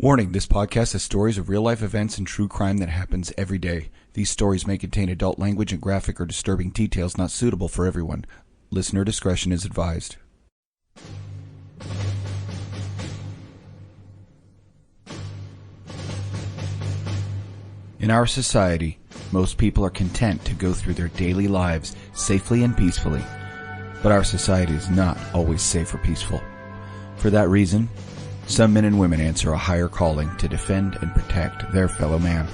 Warning, this podcast has stories of real-life events and true crime that happens every day. These stories may contain adult language and graphic or disturbing details not suitable for everyone. Listener discretion is advised. In our society, most people are content to go through their daily lives safely and peacefully. But our society is not always safe or peaceful. For that reason, some men and women answer a higher calling to defend and protect their fellow man.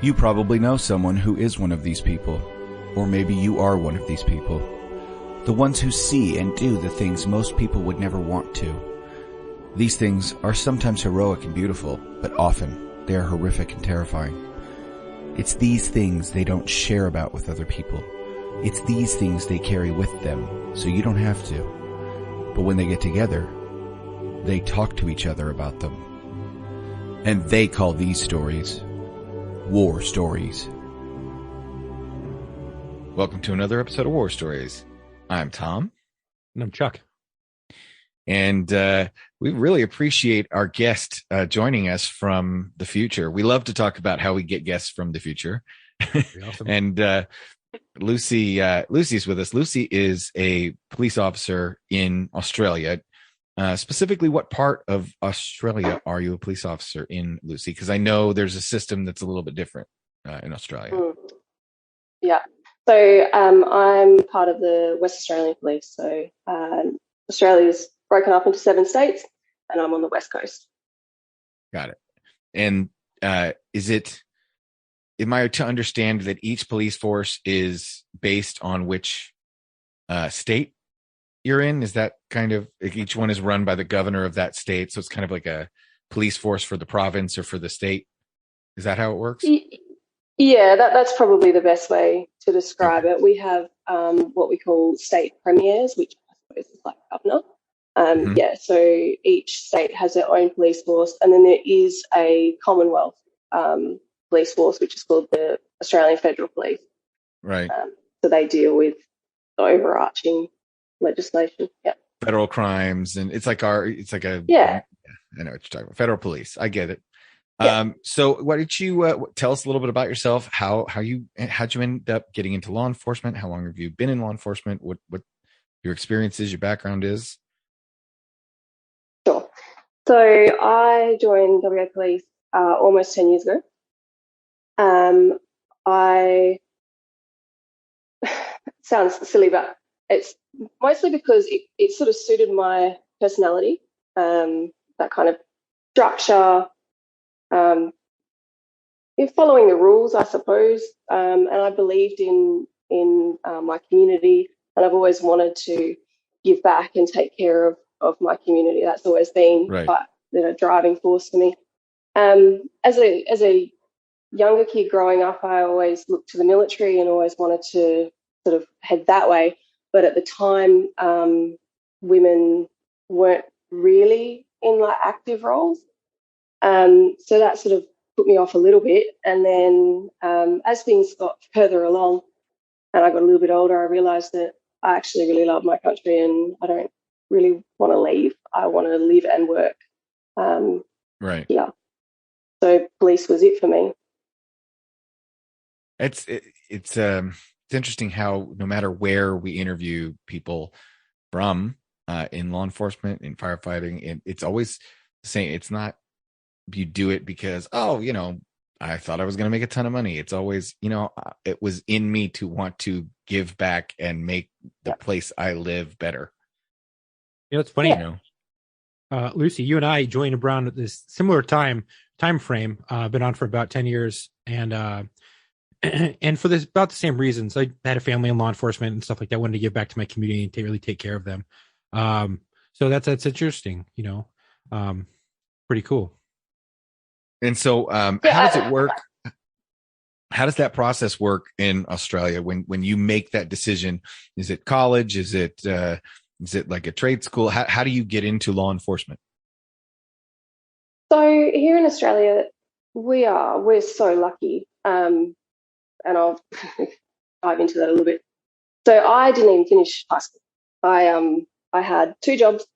You probably know someone who is one of these people, or maybe you are one of these people. The ones who see and do the things most people would never want to. These things are sometimes heroic and beautiful, but often they are horrific and terrifying. It's these things they don't share about with other people. It's these things they carry with them, so you don't have to. But when they get together, they talk to each other about them. And they call these stories war stories. Welcome to another episode of War Stories. I'm Tom. And I'm Chuck. And we really appreciate our guest joining us from the future. We love to talk about how we get guests from the future. Awesome. And Lucy's with us. Lucy is a police officer in Australia. Specifically, what part of Australia are you a police officer in, Lucy? Because I know there's a system that's a little bit different in Australia. Yeah. So I'm part of the West Australian Police. So Australia's broken up into 7 states, and I'm on the West Coast. Got it. And am I to understand that each police force is based on which state you're in? Is that kind of, like, each one is run by the governor of that state, so it's kind of like a police force for the province or for the state? Is that how it works? Yeah, that's probably the best way to describe it. We have what we call state premiers, which I suppose is like governor. Yeah, so each state has their own police force, and then there is a Commonwealth police force, which is called the Australian Federal Police. Right. So they deal with the overarching legislation. Yeah. Federal crimes, and it's like I know what you're talking about. Federal police. I get it. Yeah. So why don't you tell us a little bit about yourself? How'd you end up getting into law enforcement? How long have you been in law enforcement? What your experience is, your background is? Sure. So I joined WA Police almost 10 years ago. I sounds silly, but it's mostly because it sort of suited my personality, that kind of structure, in following the rules, I suppose. And I believed in my community, and I've always wanted to give back and take care of my community. That's always been a driving force for me. As a younger kid growing up, I always looked to the military and always wanted to sort of head that way. But at the time, women weren't really in like active roles. So that sort of put me off a little bit. And then as things got further along and I got a little bit older, I realised that I actually really love my country and I don't really want to leave. I want to live and work. Yeah. So police was it for me. It's interesting how no matter where we interview people from in law enforcement, in firefighting, it's always the same. It's not you do it because, I thought I was going to make a ton of money. It's always, it was in me to want to give back and make the place I live better. It's funny. Lucy, you and I joined around at this similar time frame. Been on for about 10 years, and for this about the same reasons. I had a family in law enforcement and stuff like that. I wanted to give back to my community and to really take care of them. So that's interesting. Pretty cool. And so, how does it work? How does that process work in Australia when you make that decision? Is it college? Is it like a trade school? How do you get into law enforcement? So here in Australia, we're so lucky. And I'll dive into that a little bit. So I didn't even finish high school. I had 2 jobs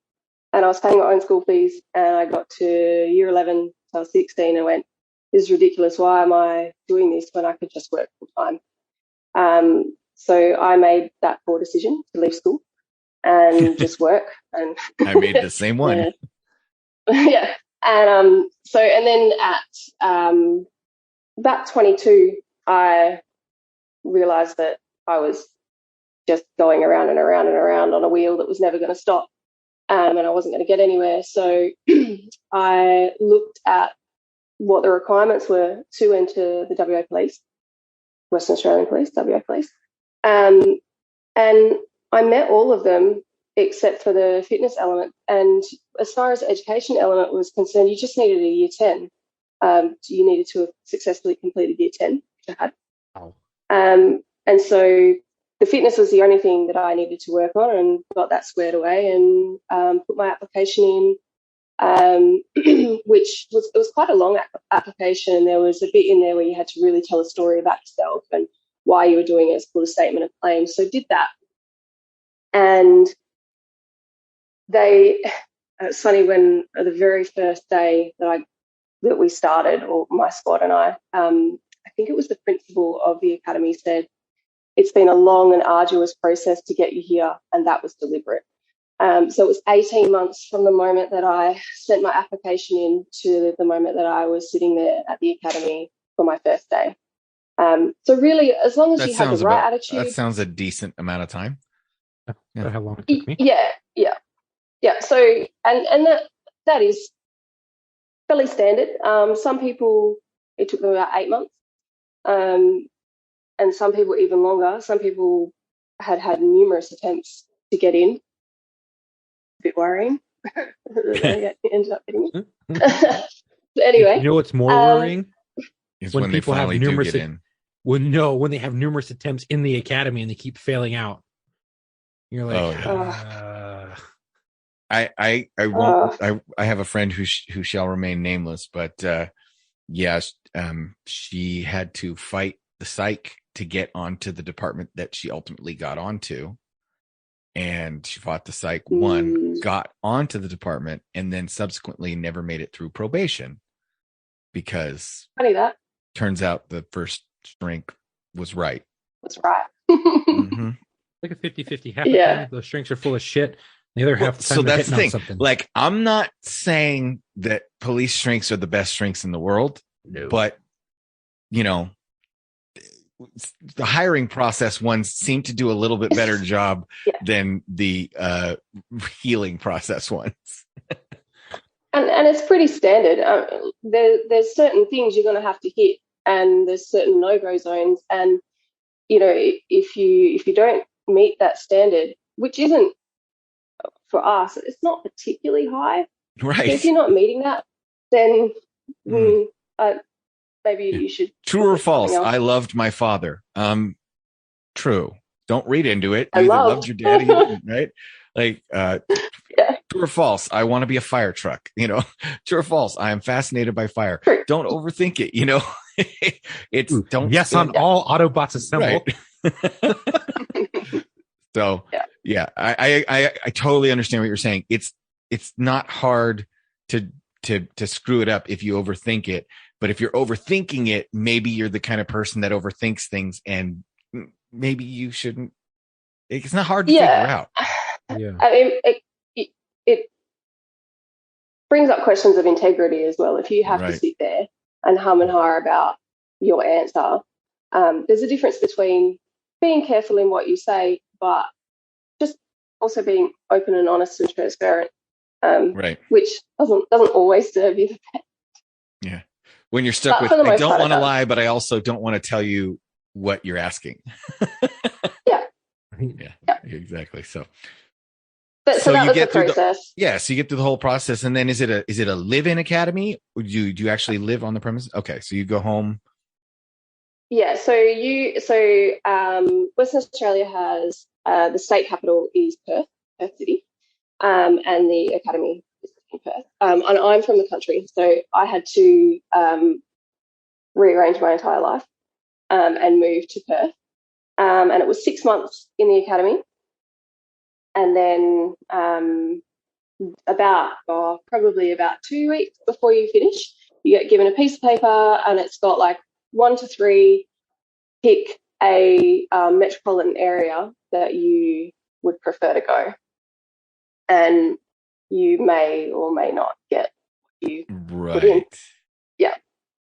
and I was paying my own school fees, and I got to year 11, so I was 16, and went, this is ridiculous. Why am I doing this when I could just work full time? So I made that poor decision to leave school and just work. And I made the same one. Yeah. And and then at about 22, I realized that I was just going around and around and around on a wheel that was never going to stop, and I wasn't going to get anywhere. So I looked at what the requirements were to enter the WA Police, Western Australian Police, WA Police. And I met all of them except for the fitness element. And as far as the education element was concerned, you just needed a year 10. You needed to have successfully completed year 10, which I had. Oh. And so the fitness was the only thing that I needed to work on, and got that squared away, and put my application in, which was quite a long application. There was a bit in there where you had to really tell a story about yourself and why you were doing it. It's called a statement of claim. So did that. And it's funny, when the very first day that we started, or my squad and I think it was the principal of the academy said, it's been a long and arduous process to get you here, and that was deliberate. So it was 18 months from the moment that I sent my application in to the moment that I was sitting there at the academy for my first day. So really, as long as you have the right attitude. That sounds a decent amount of time. Yeah. How long it took me? Yeah. So, and that is fairly standard. Some people, it took them about 8 months. And some people even longer. Some people had numerous attempts to get in. A bit worrying. They ended up getting in. But anyway. You know what's more worrying? Is when people have numerous do get in. When they have numerous attempts in the academy and they keep failing out. You're like, I won't. I have a friend who shall remain nameless, but she had to fight the psych to get onto the department that she ultimately got onto, and she fought the psych, got onto the department, and then subsequently never made it through probation because turns out the first strength was right. Mm-hmm. Like a 50-50. Half the time those strengths are full of shit. The other half the time, so that's the thing. Like, I'm not saying that police strengths are the best strengths in the world, but the hiring process ones seem to do a little bit better job than the healing process ones. and it's pretty standard. There's certain things you're going to have to hit, and there's certain no-go zones. And if you don't meet that standard, which isn't, for us, it's not particularly high. Right. So if you're not meeting that, then maybe you should. True or false? I loved my father. True. Don't read into it. You either loved your daddy, right? Like, true or false? I want to be a fire truck. True or false? I am fascinated by fire. True. Don't overthink it. Don't. Yes, on all Autobots assemble. Right. So I totally understand what you're saying. It's not hard to screw it up if you overthink it. But if you're overthinking it, maybe you're the kind of person that overthinks things, and maybe you shouldn't. It's not hard to figure out. Yeah. I mean, it brings up questions of integrity as well. If you have to sit there and hum and ha about your answer, there's a difference between being careful in what you say, but just also being open and honest and transparent, which doesn't always serve you the best. Yeah. When you're stuck with, I don't want to lie, but I also don't want to tell you what you're asking. Yeah, exactly. So that was the process. So you get through the whole process, and then is it a live-in academy? Or do you actually live on the premises? Okay, so you go home. Yeah, so Western Australia has the state capital is Perth City, and the academy is in Perth. And I'm from the country, so I had to rearrange my entire life and move to Perth. And it was 6 months in the academy, and then probably about 2 weeks before you finish, you get given a piece of paper and it's got like 1 to 3, pick a metropolitan area that you would prefer to go. And you may or may not get what you put in. Yeah.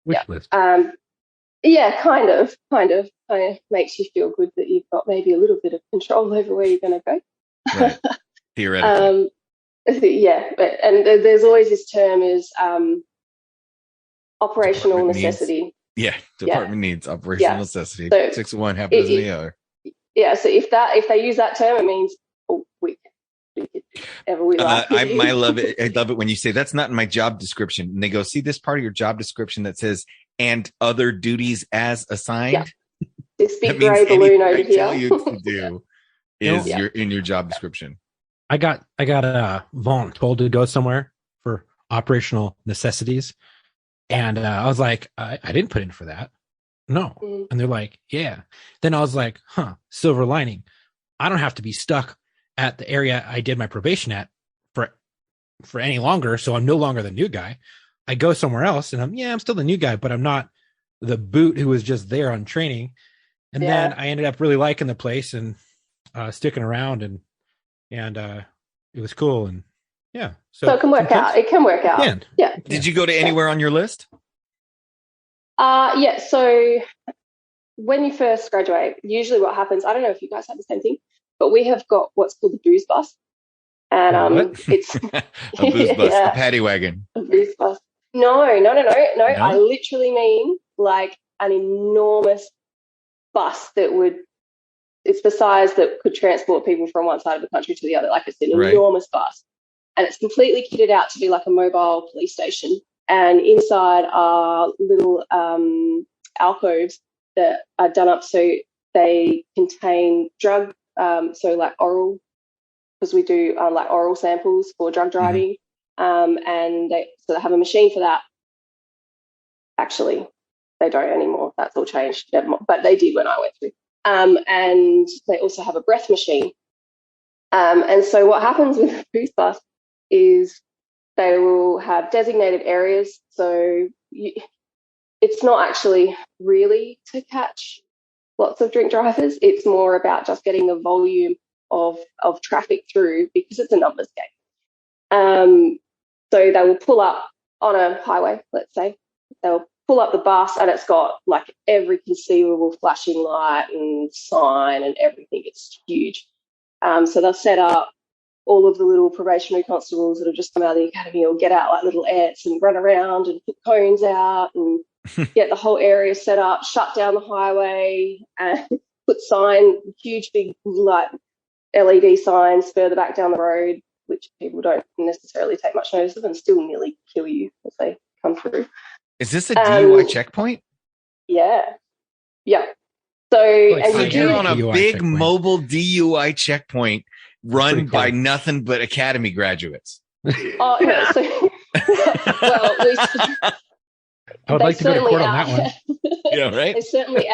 Wish list. Yeah, kind of makes you feel good that you've got maybe a little bit of control over where you're going to go. Right. Theoretically. Yeah, and there's always this term is operational necessity. Department needs operational necessity. So 6 of one, half dozen of the other. Yeah, so if they use that term, it means we could do whatever we like. I love it. I love it when you say that's not in my job description, and they go, "See this part of your job description that says and other duties as assigned." Yeah. This big grey balloon over here. Tell you to do is in your job description. I got told to go somewhere for operational necessities, and I was like, I didn't put in for that. No. And they're like, yeah. Then I was like, silver lining. I don't have to be stuck at the area I did my probation at for any longer. So I'm no longer the new guy. I go somewhere else and I'm still the new guy, but I'm not the boot who was just there on training. And then I ended up really liking the place and sticking around and it was cool. And so it can work out. It can work out. Yeah. Did you go to anywhere on your list? So when you first graduate, usually what happens, I don't know if you guys have the same thing, but we have got what's called the booze bus. And it's a booze bus, a paddy wagon. A booze bus. No. I literally mean like an enormous bus it's the size that could transport people from one side of the country to the other. Like it's an enormous bus. And it's completely kitted out to be like a mobile police station. And inside are little alcoves that are done up so they contain drug, so like oral, because we do like oral samples for drug driving. And they have a machine for that. Actually, they don't anymore. That's all changed. But they did when I went through. And they also have a breath machine. And so what happens with the booze bus is they will have designated areas. So it's not actually really to catch lots of drink drivers. It's more about just getting the volume of traffic through because it's a numbers game. So they will pull up on a highway, let's say. They'll pull up the bus and it's got like every conceivable flashing light and sign and everything. It's huge. So they'll set up. All of the little probationary constables that have just come out of the academy will get out like little ants and run around and put cones out and get the whole area set up, shut down the highway and put huge big like LED signs further back down the road, which people don't necessarily take much notice of and still nearly kill you as they come through. Is this a DUI checkpoint? Yeah. So you're on a big checkpoint. Mobile DUI checkpoint run by nothing but academy graduates. Well, I would like to go to court on that one. Yeah, right. They certainly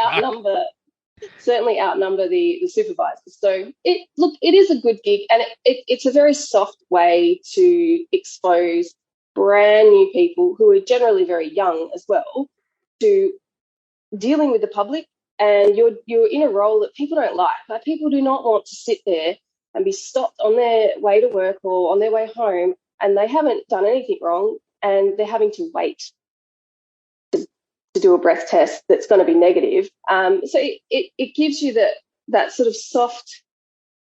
outnumber the supervisors. So it is a good gig, and it's a very soft way to expose brand new people who are generally very young as well to dealing with the public. And you're in a role that people don't like. Like people do not want to sit there and be stopped on their way to work or on their way home, and they haven't done anything wrong, and they're having to wait to do a breath test that's going to be negative. So it gives you that sort of soft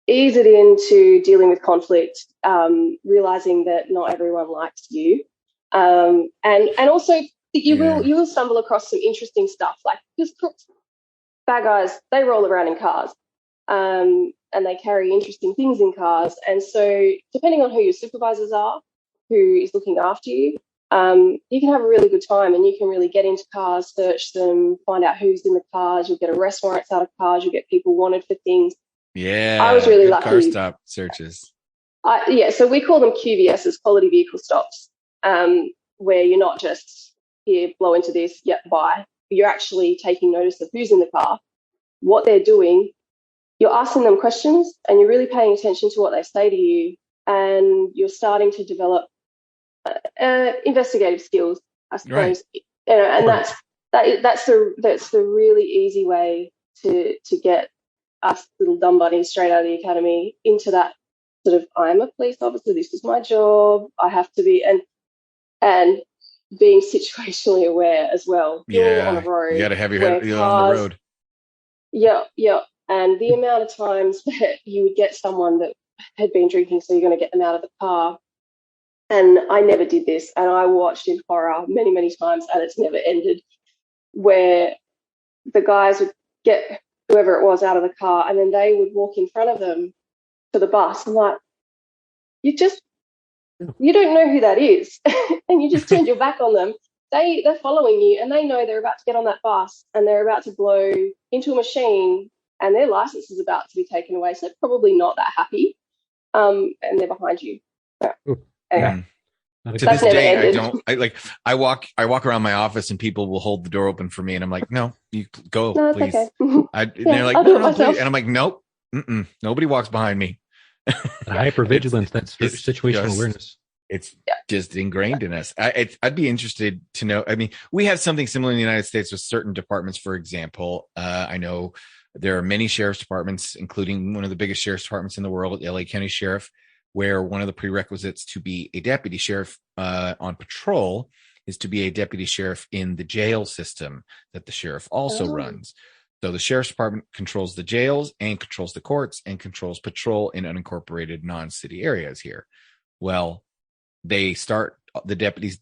ease it into dealing with conflict, realizing that not everyone likes you, and also you will stumble across some interesting stuff, like because crooks, bad guys, they roll around in cars. And they carry interesting things in cars. And so depending on who your supervisors are, who is looking after you, you can have a really good time and you can really get into cars, search them, find out who's in the cars. You'll get arrest warrants out of cars. You'll get people wanted for things. Yeah. I was really lucky. Car stop searches. So we call them QVSs, quality vehicle stops, where you're not just here, blow into this, bye. You're actually taking notice of who's in the car, what they're doing. You're asking them questions and you're really paying attention to what they say to you, and you're starting to develop investigative skills, I suppose. Right. And that's the really easy way to get us little dumb bunnies straight out of the academy into that sort of, I'm a police officer, this is my job, I have to be, and being situationally aware as well. Being on the road, you got to have your head on the road. Yeah. And the amount of times that you would get someone that had been drinking, so you're going to get them out of the car. And I never did this, and I watched in horror many, many times, and it's never ended, where the guys would get whoever it was out of the car, and then they would walk in front of them to the bus. I'm like, you don't know who that is, and you just turned your back on them. They're following you, and they know they're about to get on that bus, and they're about to blow into a machine, and their license is about to be taken away. So they're probably not that happy, and they're behind you. Anyway. To this day, I walk around my office and people will hold the door open for me, and I'm like, no, you go, no, please. Okay. And they're like, no, please. And I'm like, nope, nobody walks behind me. Hypervigilance, that's situational awareness. It's just ingrained in us. I'd be interested to know. I mean, we have something similar in the United States with certain departments. For example, I know there are many sheriff's departments, including one of the biggest sheriff's departments in the world, LA County Sheriff, where one of the prerequisites to be a deputy sheriff on patrol is to be a deputy sheriff in the jail system that the sheriff also runs. So the sheriff's department controls the jails and controls the courts and controls patrol in unincorporated non-city areas here. Well, the deputies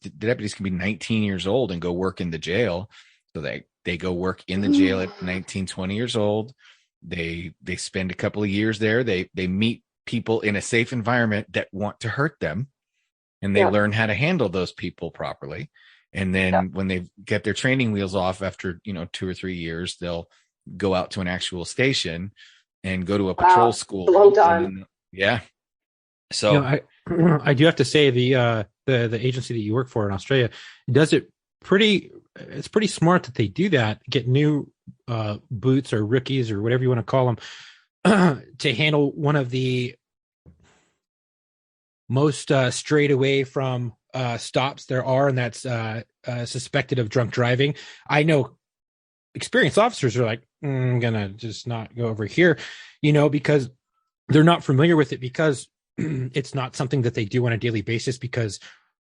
can be 19 years old and go work in the jail. So they go work in the jail at 19, 20 years old. They spend a couple of years there. They meet people in a safe environment that want to hurt them, and they learn how to handle those people properly. And then when they get their training wheels off after 2 or 3 years, they'll go out to an actual station and go to a patrol school. A long time. So I do have to say the agency that you work for in Australia does it it's pretty smart that they do that, get new boots or rookies or whatever you want to call them to handle one of the most strayed away from stops there are, and that's suspected of drunk driving. I know experienced officers are like, I'm gonna just not go over here, because they're not familiar with it, because it's not something that they do on a daily basis, because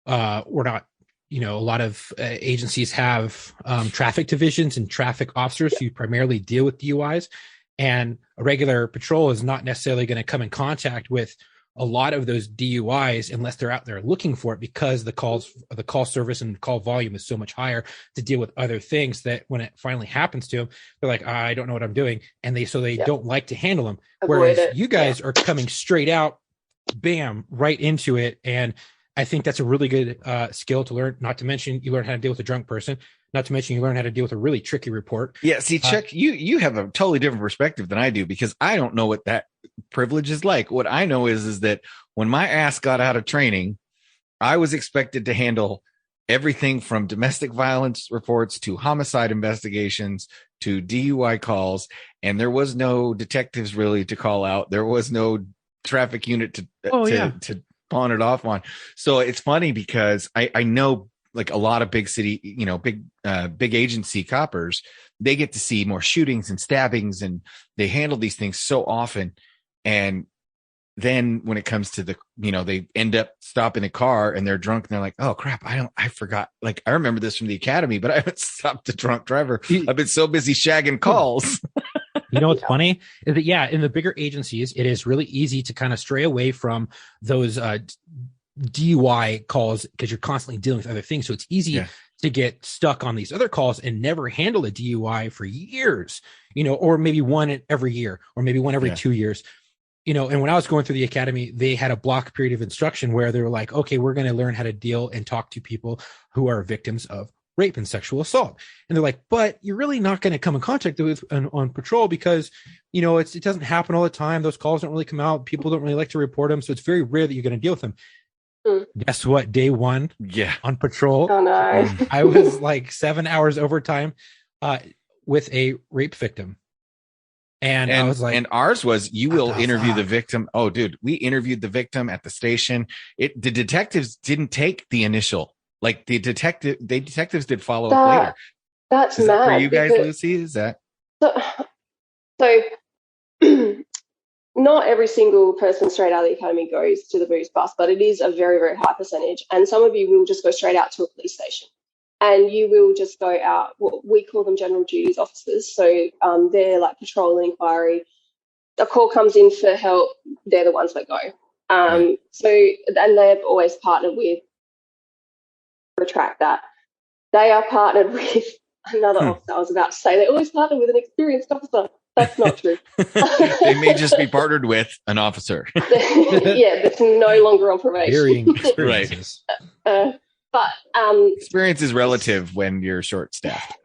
we're not, a lot of agencies have traffic divisions and traffic officers who primarily deal with DUIs. And a regular patrol is not necessarily going to come in contact with a lot of those DUIs unless they're out there looking for it, because the call service and call volume is so much higher to deal with other things, that when it finally happens to them, they're like, I don't know what I'm doing. And they don't like to handle them. Whereas you guys are coming straight out, bam, right into it. And I think that's a really good skill to learn. Not to mention, you learn how to deal with a drunk person. Not to mention, you learn how to deal with a really tricky report. Yeah, see, Chuck, you have a totally different perspective than I do, because I don't know what that privilege is like. What I know is that when my ass got out of training, I was expected to handle everything from domestic violence reports to homicide investigations to DUI calls, and there was no detectives really to call out. There was no traffic unit to pawn it off on. So it's funny because I know, like, a lot of big city, big agency coppers, they get to see more shootings and stabbings, and they handle these things so often. And then when it comes to they end up stopping a car and they're drunk and they're like, oh crap, I forgot. Like, I remember this from the academy, but I haven't stopped a drunk driver. I've been so busy shagging calls. What's funny is that, in the bigger agencies, it is really easy to kind of stray away from those DUI calls, because you're constantly dealing with other things. So it's easy to get stuck on these other calls and never handle a DUI for years, or maybe one every year, or maybe one every 2 years. And when I was going through the academy, they had a block period of instruction where they were like, okay, we're going to learn how to deal and talk to people who are victims of rape and sexual assault. And they're like, but you're really not going to come in contact with on patrol, because, it doesn't happen all the time. Those calls don't really come out. People don't really like to report them. So it's very rare that you're going to deal with them. Guess what? Day one on patrol. Oh, no. I was like 7 hours overtime with a rape victim. And I was like, and ours was, you will interview the victim. Oh, dude, we interviewed the victim at the station. The detectives didn't take the initial, like the detectives did follow up later. That's Is mad. that for you guys, Lucy? Is that so? Not every single person straight out of the academy goes to the booze bus, but it is a very, very high percentage. And some of you will just go straight out to a police station, and you will just go out. Well, we call them general duties officers. So they're like patrol and inquiry. A call comes in for help, they're the ones that go. So, and they've always partnered with, retract that, they are partnered with another officer. I was about to say they always partner with an experienced officer. That's not true. They may just be partnered with an officer. Yeah, that's no longer on probation. varying experiences. But Experience is relative when you're short-staffed.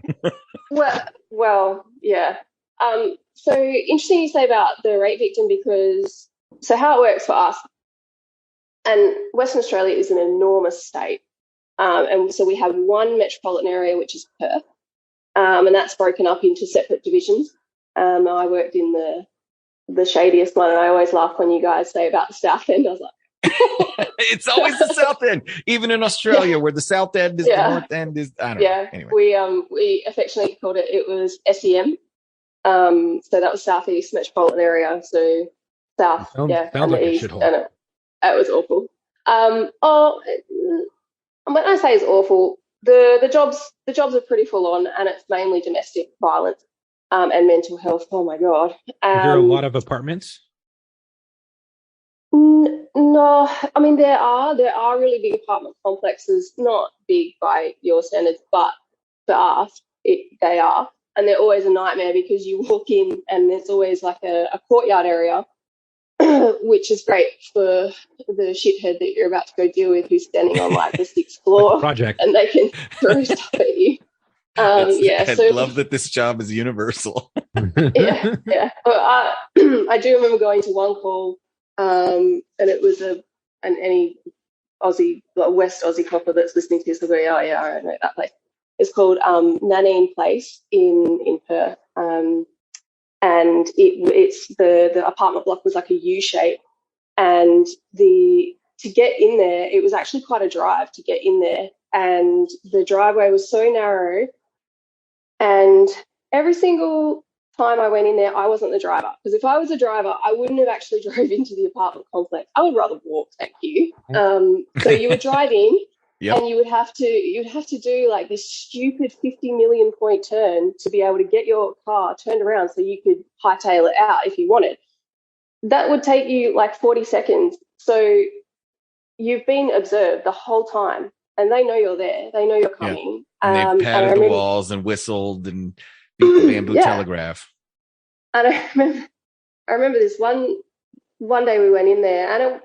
well, yeah. So interesting you say about the rape victim, because so how it works for us, and Western Australia is an enormous state, and so we have one metropolitan area, which is Perth, and that's broken up into separate divisions. I worked in the shadiest one, and I always laugh when you guys say about the South End. I was like, it's always the South End, even in Australia, where the South End is the North End is. I don't know. Anyway, we affectionately called it was SEM. So that was Southeast Metropolitan Area. So South, sounds and like the a East, shithole. and it was awful. When I say it's awful, the jobs are pretty full on, and it's mainly domestic violence and mental health. Oh my god! Is there a lot of apartments? No, I mean there are really big apartment complexes, not big by your standards, but for us they are, and they're always a nightmare because you walk in and there's always like a courtyard area, which is great for the shithead that you're about to go deal with, who's standing on like the 6th floor Project, and they can throw stuff at you. I love that this job is universal. yeah. I do remember going to one call, and it was any Aussie, like West Aussie copper that's listening to this will go, oh yeah, I know that place. It's called Nanine Place in Perth, and it's the apartment block was like a U shape, and to get in there, it was actually quite a drive to get in there, and the driveway was so narrow. And every single time I went in there, I wasn't the driver, because if I was a driver, I wouldn't have actually drove into the apartment complex. I would rather walk, thank you. So you would drive in, and you'd have to do like this stupid 50 million point turn to be able to get your car turned around so you could hightail it out if you wanted. That would take you like 40 seconds. So you've been observed the whole time, and they know you're there. They know you're coming. And they've padded the walls and whistled and beat the bamboo telegraph. And I remember this one day we went in there, and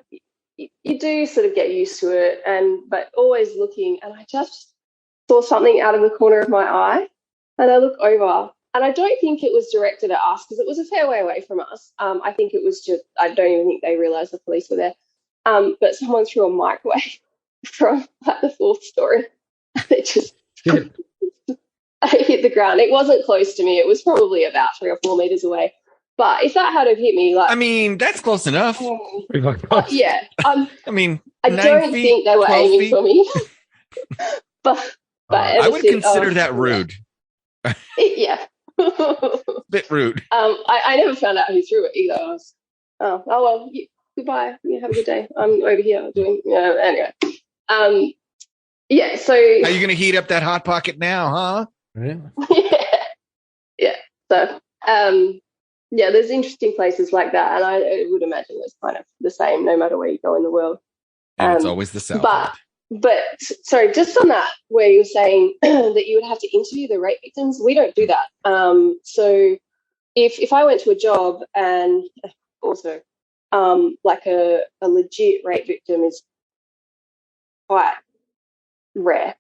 you do sort of get used to it, but always looking, and I just saw something out of the corner of my eye, and I look over, and I don't think it was directed at us because it was a fair way away from us. I think it was just, I don't even think they realised the police were there. But someone threw a microwave from like the 4th story, and it just hit the ground. It wasn't close to me. It was probably about 3 or 4 meters away. But if that had have hit me, like, I mean, that's close enough. Yeah. I mean, I don't think they were aiming for me. but I would consider that rude. Yeah. Bit rude. I never found out who threw it either. I was, well, goodbye. You have a good day. I'm over here doing. Anyway. Yeah. So. Are you going to heat up that hot pocket now, huh? Yeah. So. Yeah, there's interesting places like that, and I would imagine it's kind of the same no matter where you go in the world. And it's always the South. But sorry, just on that, where you're saying that you would have to interview the rape victims, we don't do that. So if I went to a job, and also like a legit rape victim is quite rare,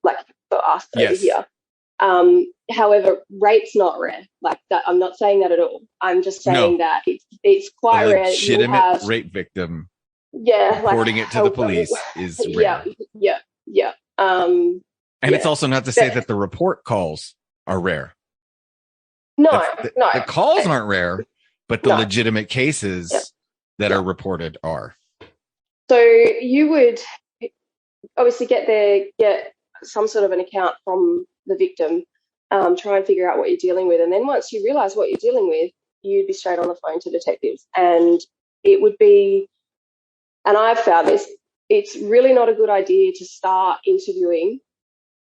like for us over here. However, rape's not rare. Like that, I'm not saying that at all. I'm just saying that it's quite rare. Legitimate rape victim. Yeah, reporting it to the police is rare. Yeah. And it's also not to say that the report calls are rare. No, no. The calls aren't rare, but the legitimate cases that are reported are. So you would obviously get some sort of an account from the victim, try and figure out what you're dealing with. And then once you realize what you're dealing with, you'd be straight on the phone to detectives. And it would be, and I've found this, it's really not a good idea to start interviewing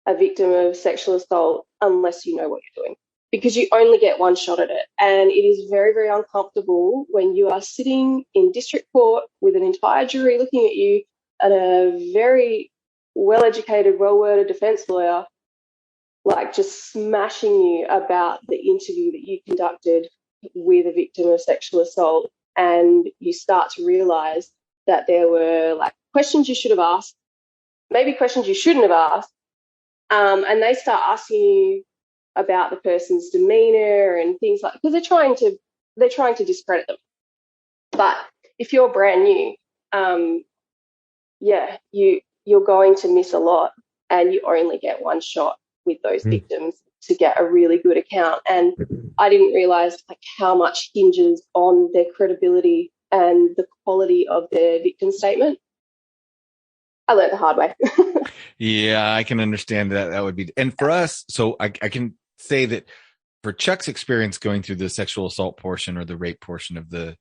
a victim of sexual assault unless you know what you're doing, because you only get one shot at it. And it is very, very uncomfortable when you are sitting in district court with an entire jury looking at you and a very well-educated, well-worded defense lawyer, like just smashing you about the interview that you conducted with a victim of sexual assault. And you start to realize that there were like questions you should have asked, maybe questions you shouldn't have asked. And they start asking you about the person's demeanor and things like, because they're trying to discredit them. But if you're brand new, you're going to miss a lot, and you only get one shot with those victims to get a really good account. And I didn't realize like how much hinges on their credibility and the quality of their victim statement. I learned the hard way. Yeah, I can understand that. That would be, and for us, so I can say that for Chuck's experience going through the sexual assault portion or the rape portion of the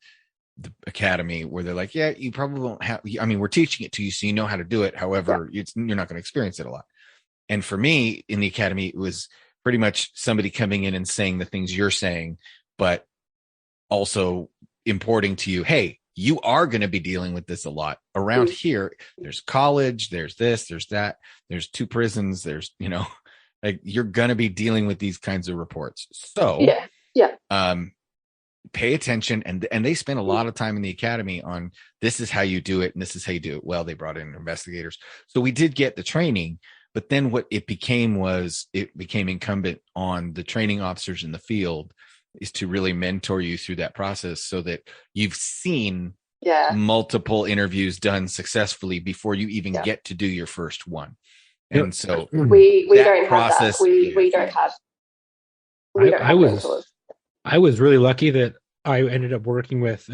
academy, where they're like, yeah, you probably won't have, I mean, we're teaching it to you so you know how to do it. However, you're not going to experience it a lot. And for me in the academy, it was pretty much somebody coming in and saying the things you're saying, but also importing to you, hey, you are going to be dealing with this a lot around here. There's college, there's this, there's that, there's 2 prisons, there's, like you're going to be dealing with these kinds of reports. So pay attention. And they spent a lot of time in the academy on this is how you do it. And this is how you do it. Well, they brought in investigators. So we did get the training, but then what it became incumbent on the training officers in the field is to really mentor you through that process so that you've seen multiple interviews done successfully before you even get to do your first one. And so we don't process, have that. We don't have. I was really lucky that I ended up working with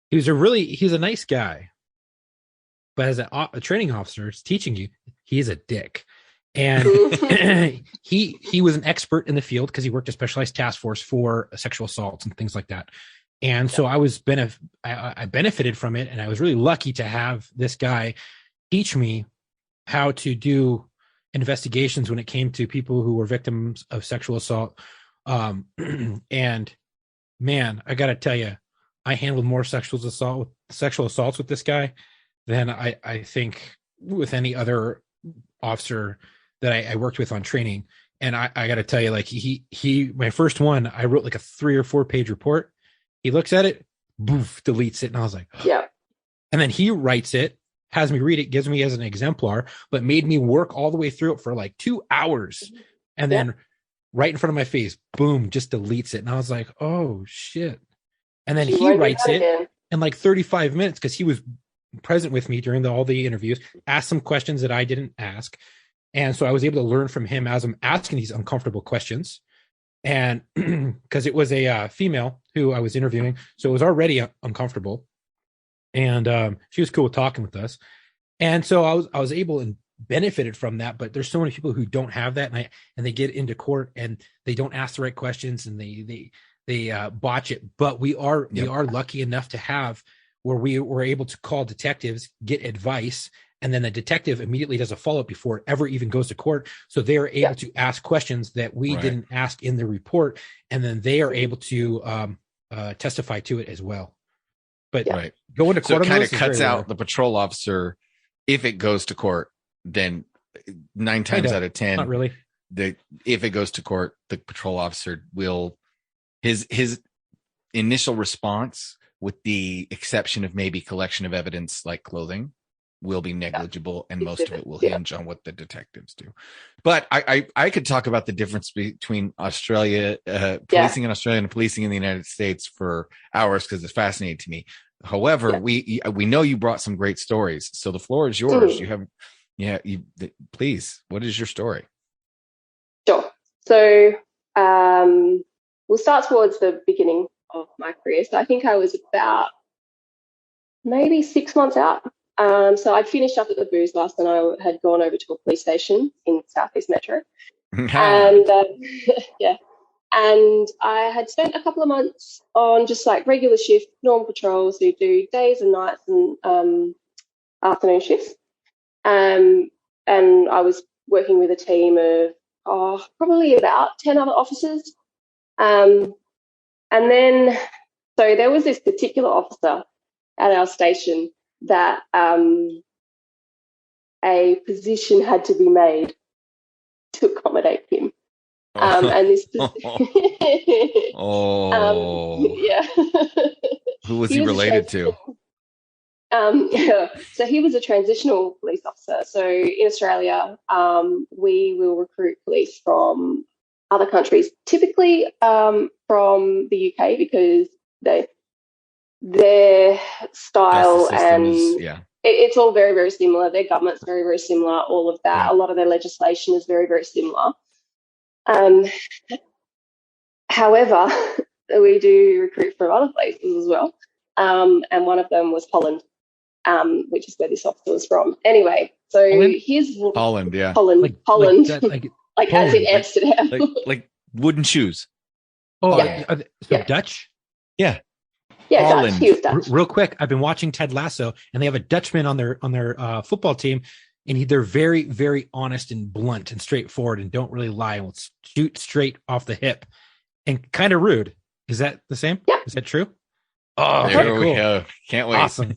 he's a nice guy, but as a training officer teaching you, he is a dick. And he was an expert in the field because he worked a specialized task force for sexual assaults and things like that. And so I benefited from it. And I was really lucky to have this guy teach me how to do investigations when it came to people who were victims of sexual assault. And man, I got to tell you, I handled more sexual assaults with this guy than I think with any other officer that I worked with on training. And I got to tell you, like he, my first one, I wrote like a 3 or 4 page report. He looks at it, boof, deletes it. And I was like, yeah. And then he writes it, has me read it, gives me as an exemplar, but made me work all the way through it for like 2 hours. And then right in front of my face, boom, just deletes it. And I was like, oh shit. And then he writes it in like 35 minutes because he was present with me during all the interviews, asked some questions that I didn't ask. And so I was able to learn from him as I'm asking these uncomfortable questions. And because it was a female who I was interviewing, so it was already uncomfortable. And she was cool with talking with us. And so I was able and benefited from that. But there's so many people who don't have that, and they get into court and they don't ask the right questions and they botch it. But we are lucky enough to have where we were able to call detectives, get advice, and then the detective immediately does a follow-up before it ever even goes to court. So they are able to ask questions that we didn't ask in the report, and then they are able to testify to it as well. But going to court, so it kind of cuts out the patrol officer. If it goes to court, then 9 times out of 10, not really. If it goes to court, the patrol officer will his initial response, with the exception of maybe collection of evidence like clothing, will be negligible, and most of it will hinge on what the detectives do. But I could talk about the difference between Australia, policing in Australia and policing in the United States for hours because it's fascinating to me. However, we know you brought some great stories, so the floor is yours. Please, what is your story? Sure. So we'll start towards the beginning of my career. So I think I was about maybe 6 months out. So I'd finished up at the booze last and I had gone over to a police station in Southeast Metro. And yeah, and I had spent a couple of months on just like regular shift, normal patrols. We do days and nights and afternoon shifts. And I was working with a team of probably about 10 other officers. And then, so there was this particular officer at our station that a position had to be made to accommodate him. And this yeah. Who was he related to? So he was a transitional police officer. So in Australia, we will recruit police from other countries, typically from the UK, because their style and it's all very, very similar. Their government's very, very similar. All of that. Yeah. A lot of their legislation is very, very similar. However, we do recruit from other places as well. And one of them was Holland, which is where this officer was from. Anyway, so here's Holland, yeah. Holland. Like as in Amsterdam. Like wooden shoes. Oh, yeah. Dutch? Yeah. Yeah, Holland. Dutch. He was Dutch. Real quick, I've been watching Ted Lasso, and they have a Dutchman on their football team, and they're very, very honest and blunt and straightforward and don't really lie and will shoot straight off the hip and kind of rude. Is that the same? Yeah. Is that true? Oh, there we go. Can't wait. Awesome.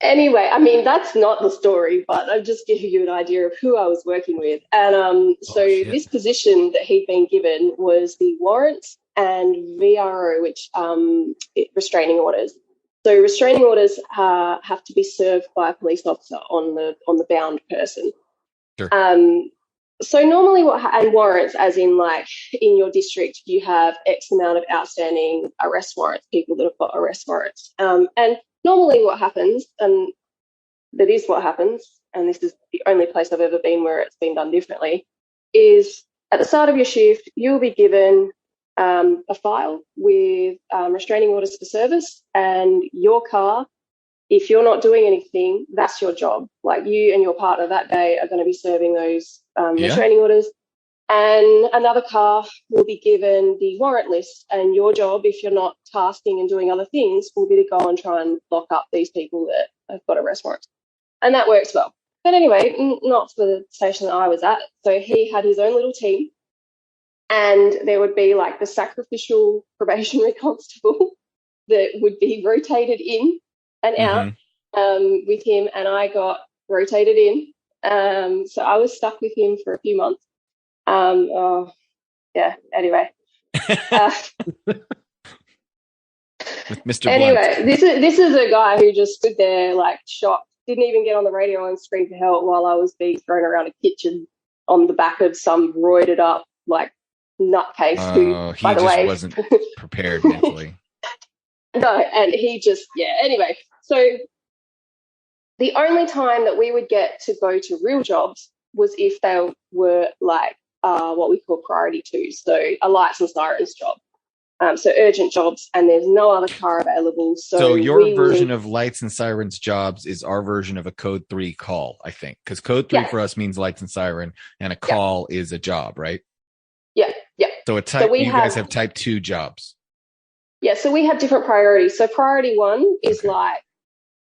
Anyway, I mean, that's not the story, but I'm just giving you an idea of who I was working with. And this position that he'd been given was the warrants and VRO, which restraining orders. So restraining orders have to be served by a police officer on the bound person. Sure. So normally and warrants, as in like in your district, you have X amount of outstanding arrest warrants, people that have got arrest warrants. And normally what happens, and that is what happens, and this is the only place I've ever been where it's been done differently, is at the start of your shift, you'll be given a file with restraining orders for service, and your car, if you're not doing anything, that's your job. Like you and your partner that day are going to be serving those restraining orders. And another car will be given the warrant list, and your job, if you're not tasking and doing other things, will be to go and try and lock up these people that have got arrest warrants. And that works well. But anyway, not for the station that I was at. So he had his own little team, and there would be like the sacrificial probationary constable that would be rotated in and out with him, and I got rotated in. So I was stuck with him for a few months. Anyway. With Mr. Anyway, Blunt. this is a guy who just stood there like shocked, didn't even get on the radio and scream for help while I was being thrown around a kitchen on the back of some roided up like nutcase who, by the way, wasn't prepared mentally. No, and he just, anyway. So the only time that we would get to go to real jobs was if they were like what we call priority twos, so a lights and sirens job. So urgent jobs, and there's no other car available. So your version of lights and sirens jobs is our version of a code 3 call, I think, because code 3 for us means lights and siren, and a call is a job, right? Yeah. So you guys have type 2 jobs. Yeah, so we have different priorities. So priority 1 is like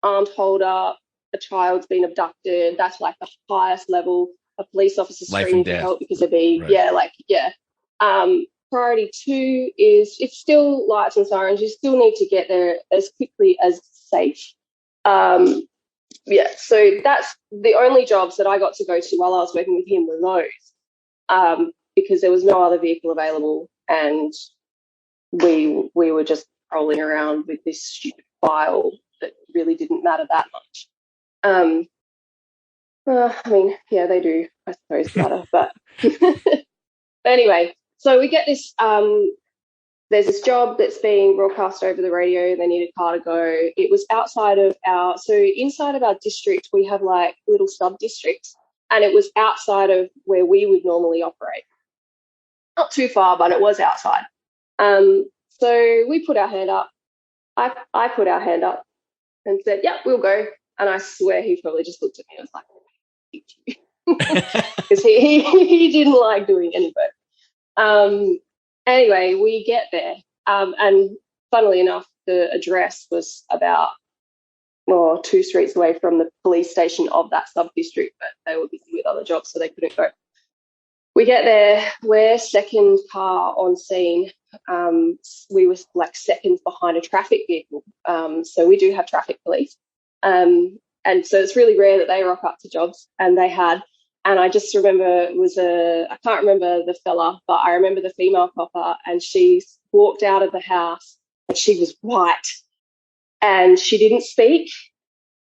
armed hold up, a child's been abducted. That's like the highest level. A police officer screaming for help because of priority 2 is it's still lights and sirens. You still need to get there as quickly as safe. So that's the only jobs that I got to go to while I was working with him were those, because there was no other vehicle available, and we were just rolling around with this stupid file that really didn't matter that much. I mean, they do, I suppose, matter, but anyway, so we get this, there's this job that's being broadcast over the radio. They need a car to go. It was inside of our district, we have like little sub-districts, and it was outside of where we would normally operate. not too far, but it was outside. So we put our hand up. I put our hand up and said, "Yeah, we'll go." And I swear he probably just looked at me and was like, because he didn't like doing any work. Anyway, we get there, and funnily enough, the address was about 2 streets away from the police station of that sub-district, but they were busy with other jobs, so they couldn't go. We get there, we're second car on scene. We were like seconds behind a traffic vehicle. So we do have traffic police. And so it's really rare that they rock up to jobs, and they had. And I just remember I can't remember the fella, but I remember the female copper, and she walked out of the house and she was white and she didn't speak.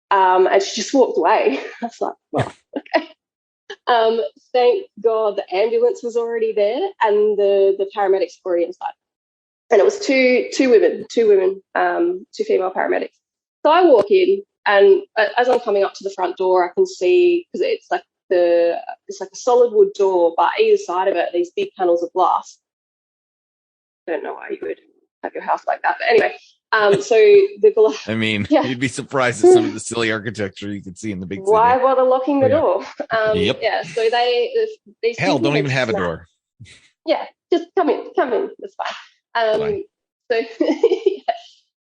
And she just walked away. I was like, well, okay. Thank God the ambulance was already there and the paramedics were inside. And it was two women, two female paramedics. So I walk in, and as I'm coming up to the front door, I can see, because it's like a solid wood door, but either side of it, these big panels of glass. I don't know why you would have your house like that, but anyway. So the glass. I mean, you'd be surprised at some of the silly architecture you could see in the big city. Why bother locking the door? Yep. Yeah. So these hell don't even have a door. Yeah, just come in. That's fine. So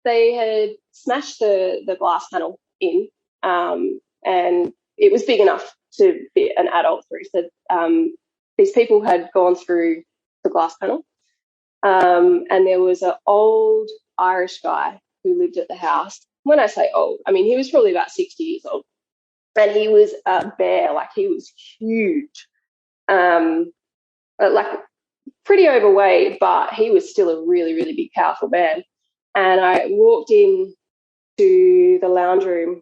they had smashed the glass panel in, and it was big enough to fit an adult through. So these people had gone through the glass panel, and there was an old Irish guy who lived at the house. When I say old, I mean he was probably about 60 years old, and he was a bear. Like, he was huge, like pretty overweight, but he was still a really, really big, powerful man. And I walked in to the lounge room.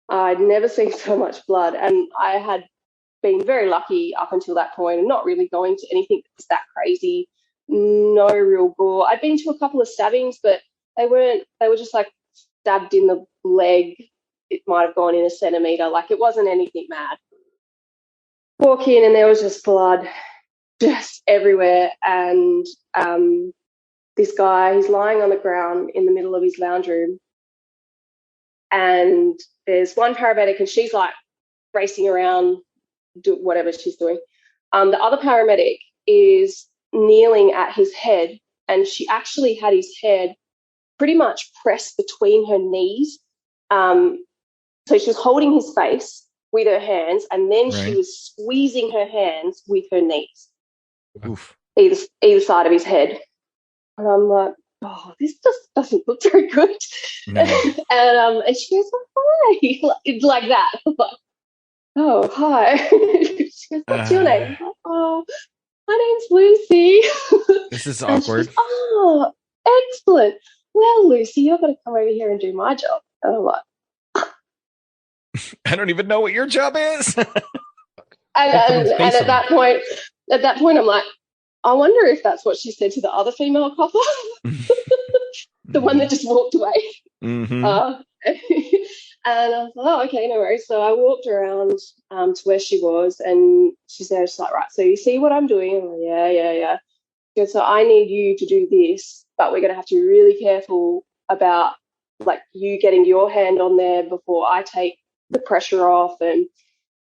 I'd never seen so much blood, and I had been very lucky up until that point and not really going to anything that was that crazy. No real gore. I'd been to a couple of stabbings, but they were just like stabbed in the leg. It might have gone in a centimetre. Like, it wasn't anything mad. Walk in and there was just blood just everywhere. And this guy, he's lying on the ground in the middle of his lounge room. And there's one paramedic and she's like racing around, do whatever she's doing. The other paramedic is kneeling at his head, and she actually had his head pretty much pressed between her knees. So she was holding his face with her hands, and then she was squeezing her hands with her knees. Oof. Either side of his head. And I'm like, oh, this just doesn't look very good. No. And she goes, oh, hi, like that. I'm like, oh, hi. She goes, what's your name? I'm like, oh, my name's Lucy. This is awkward. Goes, oh, excellent. Well, Lucy, you're going to come over here and do my job. And I'm like, I don't even know what your job is. and at that point, I'm like, I wonder if that's what she said to the other female copper, the one that just walked away. Mm-hmm. And I was like, oh, okay, no worries. So I walked around to where she was, and she's there, just like, right, so you see what I'm doing? I'm like, yeah. She goes, so I need you to do this, but we're going to have to be really careful about, like, you getting your hand on there before I take the pressure off. And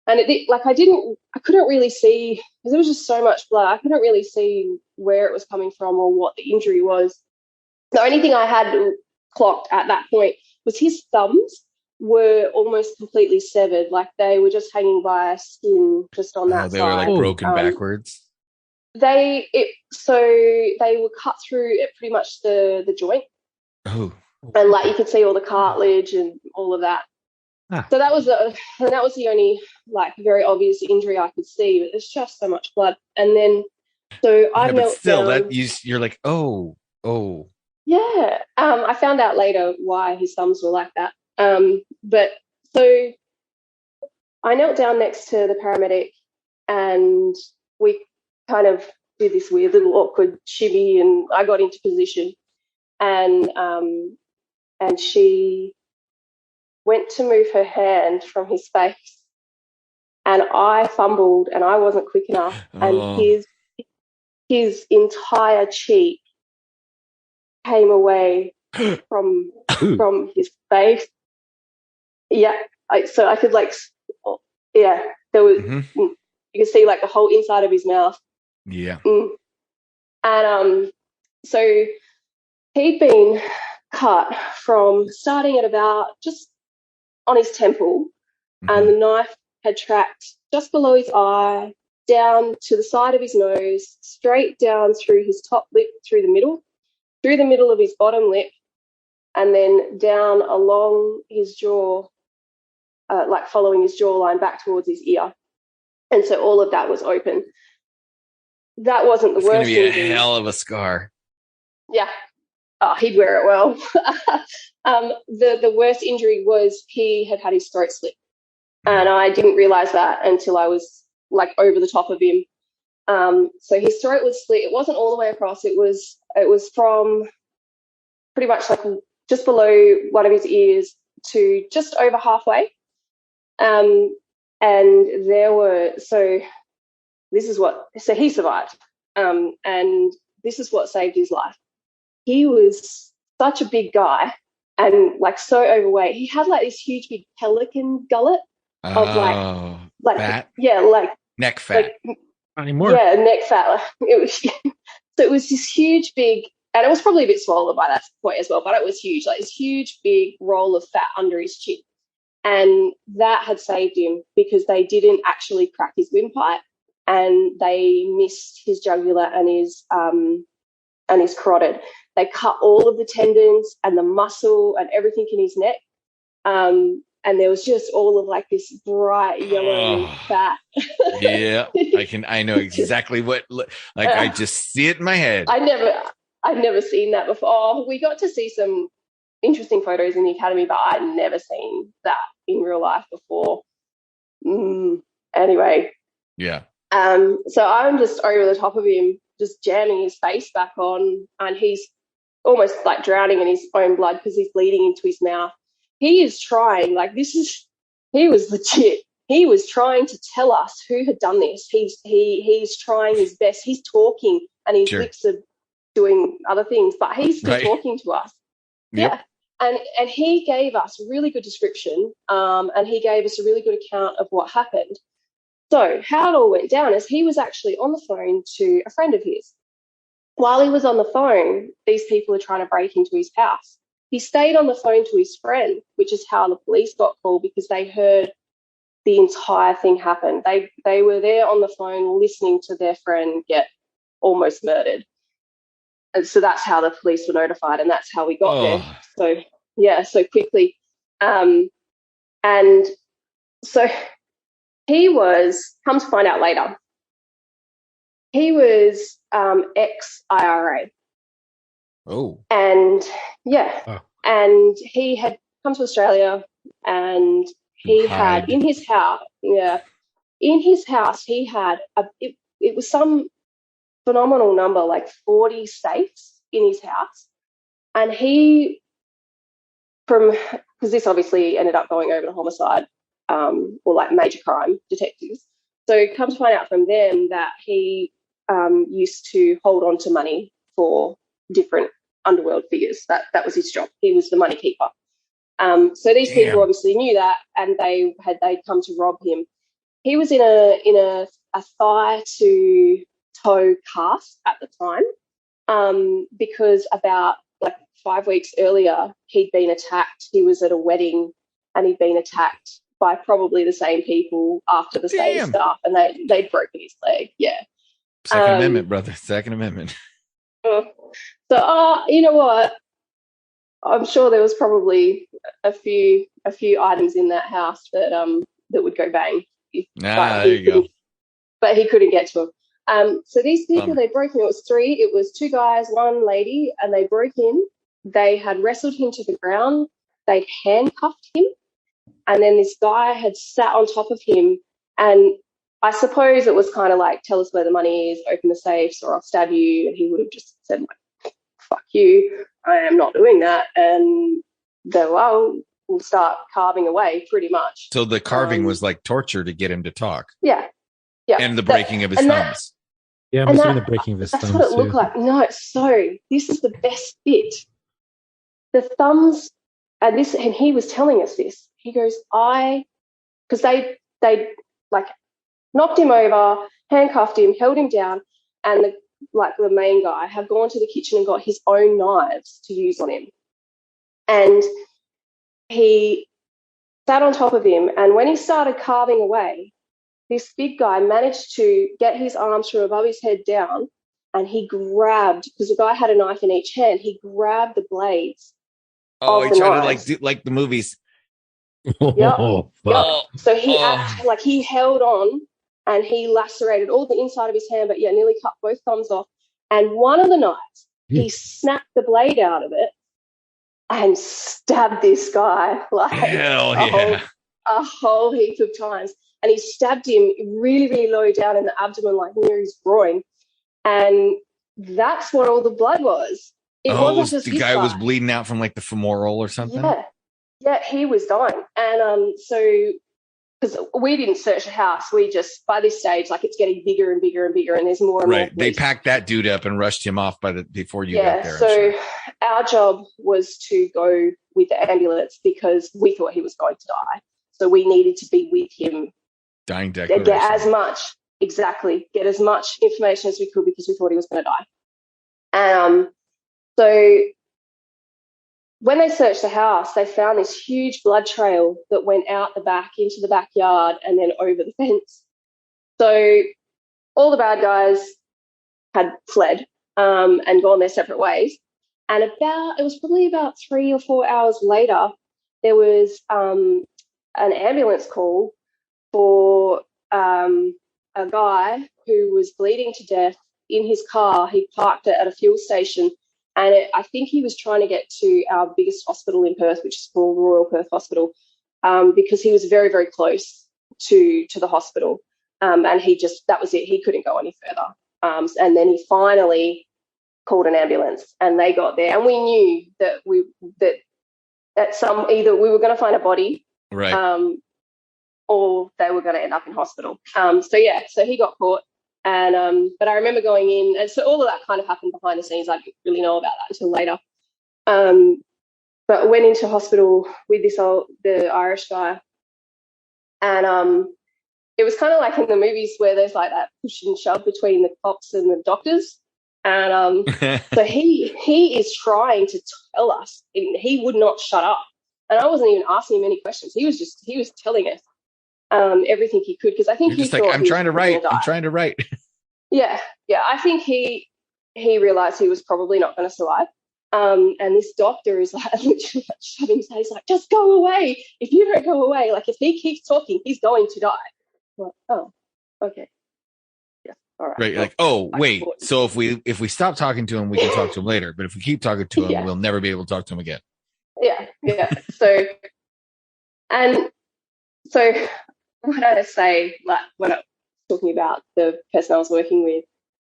it, like, I couldn't really see, because there was just so much blood. I couldn't really see where it was coming from or what the injury was. The only thing I had clocked at that point was his thumbs were almost completely severed. Like, they were just hanging by a skin just on that side. They were like broken backwards. They were cut through at pretty much the joint. Oh. And like you could see all the cartilage and all of that. So that was the only like very obvious injury I could see, but there's just so much blood. And then I knelt still down. You're like, oh. Yeah. I found out later why his thumbs were like that. But so I knelt down next to the paramedic, and we kind of did this weird little awkward shimmy, and I got into position, and she went to move her hand from his face, and I fumbled and I wasn't quick enough, and his his entire cheek came away from his face. Yeah, so I could there was you could see like the whole inside of his mouth. Yeah. And so he'd been cut from starting at about just on his temple, and the knife had tracked just below his eye, down to the side of his nose, straight down through his top lip, through the middle of his bottom lip, and then down along his jaw, like following his jawline back towards his ear. And so all of that was open. That wasn't the worst. It's going to be a hell of a scar. Yeah. Oh, he'd wear it well. The worst injury was he had his throat slit. And I didn't realize that until I was like over the top of him. So his throat was slit. It wasn't all the way across. It was from pretty much like just below one of his ears to just over halfway. And he survived. And this is what saved his life. He was such a big guy and like so overweight. He had like this huge big pelican gullet of like fat? Yeah, like neck fat. Like, not anymore. Yeah, neck fat. It was so it was this huge big, and it was probably a bit swollen by that point as well, but it was huge, like this huge big roll of fat under his chin. And that had saved him because they didn't actually crack his windpipe, and they missed his jugular and his carotid. They cut all of the tendons and the muscle and everything in his neck. And there was just all of like this bright yellow fat. Yeah, I know exactly what, like I just see it in my head. I'd never seen that before. Oh, we got to see some interesting photos in the academy, but I'd never seen that in real life before. Anyway. Yeah. So I'm just over the top of him, just jamming his face back on, and he's almost like drowning in his own blood because he's bleeding into his mouth. He is trying, he was legit. He was trying to tell us who had done this. He's trying his best. He's talking and his lips are doing other things, but he's still talking to us. Yep. Yeah. And he gave us a really good description, and he gave us a really good account of what happened. So how it all went down is he was actually on the phone to a friend of his. While he was on the phone, these people are trying to break into his house. He stayed on the phone to his friend, which is how the police got called, because they heard the entire thing happen. They were there on the phone listening to their friend get almost murdered. And so that's how the police were notified, and that's how we got there. So, yeah, so quickly. And so he was, come to find out later, he was ex-IRA. Oh. And, and he had come to Australia, and he had in his house, he had, it was some phenomenal number, like 40 safes in his house. And because this obviously ended up going over to homicide, or like major crime detectives. So come to find out from them that he used to hold on to money for different underworld figures. That was his job. He was the money keeper. So these people obviously knew that, and they'd come to rob him. He was in a thigh to toe cast at the time, because about like 5 weeks earlier he'd been attacked. He was at a wedding and he'd been attacked by probably the same people after the same stuff, and they'd broken his leg. Yeah. Second Amendment, brother. Second Amendment. So, you know what? I'm sure there was probably a few items in that house that would go bang. There you go. But he couldn't get to them. So these people, they broke in. It was three. It was two guys, one lady, and they broke in. They had wrestled him to the ground. They'd handcuffed him, and then this guy had sat on top of him. And I suppose it was kind of like, tell us where the money is, open the safes, or I'll stab you. And he would have just said, like, fuck you, I am not doing that. And we'll start carving away pretty much. So the carving was like torture to get him to talk. Yeah. Yeah. And the breaking of his thumbs. Yeah, And must have been the breaking of his that's thumbs what it looked too. like. No, so this is the best bit. The thumbs, and he was telling us this. He goes, because they like knocked him over, handcuffed him, held him down, and the main guy had gone to the kitchen and got his own knives to use on him. And he sat on top of him, and when he started carving away, this big guy managed to get his arms from above his head down, and he grabbed, because the guy had a knife in each hand, he grabbed the blades Oh, of he the tried to knives. like the movies. Yep. Oh, So he held on and he lacerated all the inside of his hand, but nearly cut both thumbs off. And one of the knives, he snapped the blade out of it and stabbed this guy like hell yeah. a whole heap of times. And he stabbed him really, really low down in the abdomen, like near his groin. And that's what all the blood was. It wasn't just the this guy was bleeding out from like the femoral or something. Yeah, he was dying. And so, because we didn't search the house, we just, by this stage, like it's getting bigger and bigger and bigger, and there's more and more police. They packed that dude up and rushed him off before you got there. So our job was to go with the ambulance because we thought he was going to die. So we needed to be with him. Dying declaration. Get as much information as we could because we thought he was going to die. So when they searched the house, they found this huge blood trail that went out the back into the backyard and then over the fence. So all the bad guys had fled and gone their separate ways. And it was probably about 3 or 4 hours later, there was an ambulance call for a guy who was bleeding to death in his car. He parked it at a fuel station. And I think he was trying to get to our biggest hospital in Perth, which is called Royal Perth Hospital, because he was very, very close to the hospital. And that was it. He couldn't go any further. And then he finally called an ambulance and they got there. And we knew that either we were going to find a body, right, or they were going to end up in hospital. So he got caught. And but I remember going in, and so all of that kind of happened behind the scenes. I didn't really know about that until later. But went into hospital with the Irish guy, and it was kind of like in the movies where there's like that push and shove between the cops and the doctors. And so he is trying to tell us, and he would not shut up. And I wasn't even asking him any questions. He was telling us everything he could, because I think he thought I'm trying to write. Yeah. I think he realized he was probably not going to survive. And this doctor is like literally shoving his face, like, just go away. If you don't go away, like if he keeps talking, he's going to die. I'm like, oh, okay. Yeah. All right. Right. Like, oh, wait. So if we stop talking to him, we can talk to him later. But if we keep talking to him, we'll never be able to talk to him again. Yeah. So what I say, like when I'm talking about the person I was working with,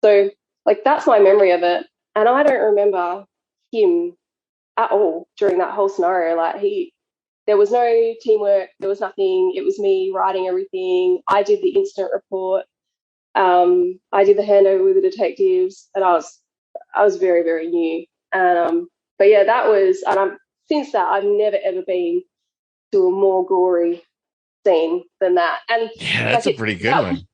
so like that's my memory of it, and I don't remember him at all during that whole scenario. Like there was no teamwork, there was nothing. It was me writing everything. I did the incident report. I did the handover with the detectives, and I was very, very new. But yeah, that was, and since that I've never ever been to a more gory scene than that. And yeah, that's a pretty good one.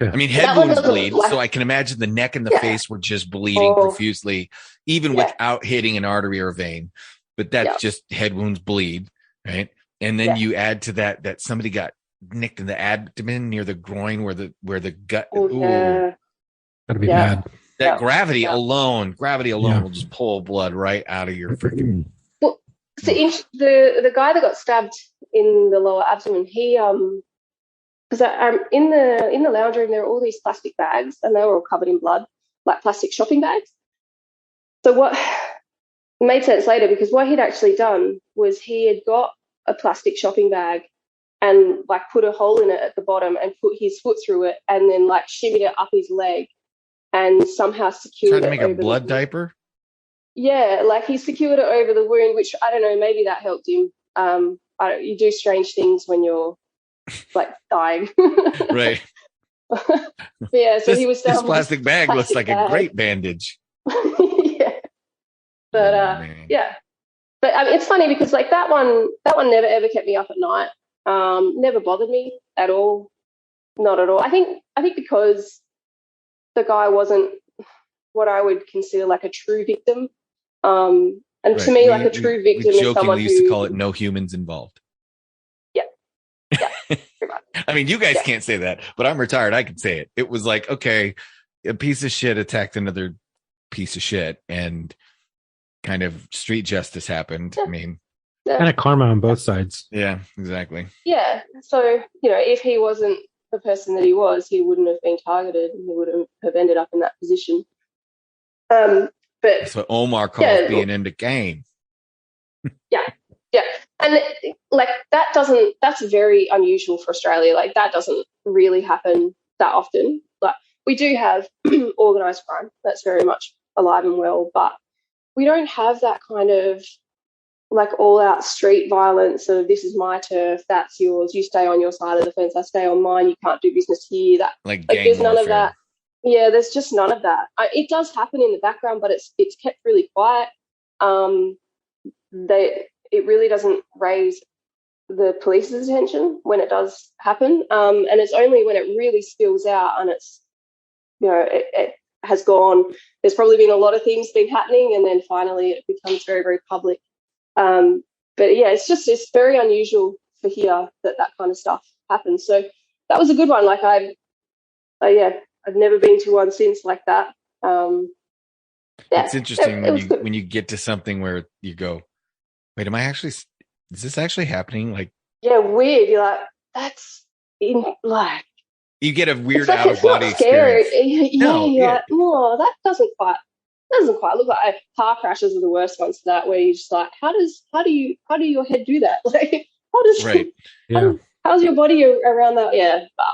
Yeah. I mean, head wounds bleed, so I can imagine the neck and the face were just bleeding profusely, even without hitting an artery or a vein. But that's just head wounds bleed, right? And then you add to that somebody got nicked in the abdomen near the groin where the gut. That'd be bad. That gravity alone will just pull blood right out of your freaking. Well, so the guy that got stabbed in the lower abdomen, he because in the lounge room there are all these plastic bags and they were all covered in blood, like plastic shopping bags. So what made sense later, because what he'd actually done was he had got a plastic shopping bag and like put a hole in it at the bottom and put his foot through it and then like shimmied it up his leg and somehow secured Tried to it make a blood diaper. Yeah, like he secured it over the wound, which I don't know, maybe that helped him. You do strange things when you're like dying. Right. Yeah, so he was this down plastic bag looks like a great bandage. Yeah. But yeah. But I mean, it's funny because like that one never ever kept me up at night. Never bothered me at all. Not at all. I think because the guy wasn't what I would consider like a true victim. And right. To me, like a true victim is someone who used to call it no humans involved. Yeah. Yeah. Pretty much. I mean, you guys can't say that, but I'm retired. I can say it. It was like, okay, a piece of shit attacked another piece of shit, and kind of street justice happened. I mean, kind of karma on both sides. Yeah, exactly. Yeah. So, if he wasn't the person that he was, he wouldn't have been targeted. He wouldn't have ended up in that position. But that's what Omar calls being in the game. Yeah. And like that's very unusual for Australia. Like that doesn't really happen that often. Like we do have organised crime that's very much alive and well, but we don't have that kind of like all out street violence of this is my turf, that's yours, you stay on your side of the fence, I stay on mine, you can't do business here. That like there's none of that. Yeah, there's just none of that. It does happen in the background, but it's kept really quiet. It really doesn't raise the police's attention when it does happen, and it's only when it really spills out and it's it has gone. There's probably been a lot of things been happening, and then finally it becomes very, very public. But yeah, it's very unusual for here that kind of stuff happens. So that was a good one. Like I've never been to one since like that. It's interesting when you get to something where you go, wait, is this actually happening? Like, yeah, weird. You're like, that's like. You get a weird out of body experience. Like, oh, that doesn't quite look like car crashes are the worst ones for that. Where you're just like, how do your head do that? Like, how's your body around that? Yeah. But,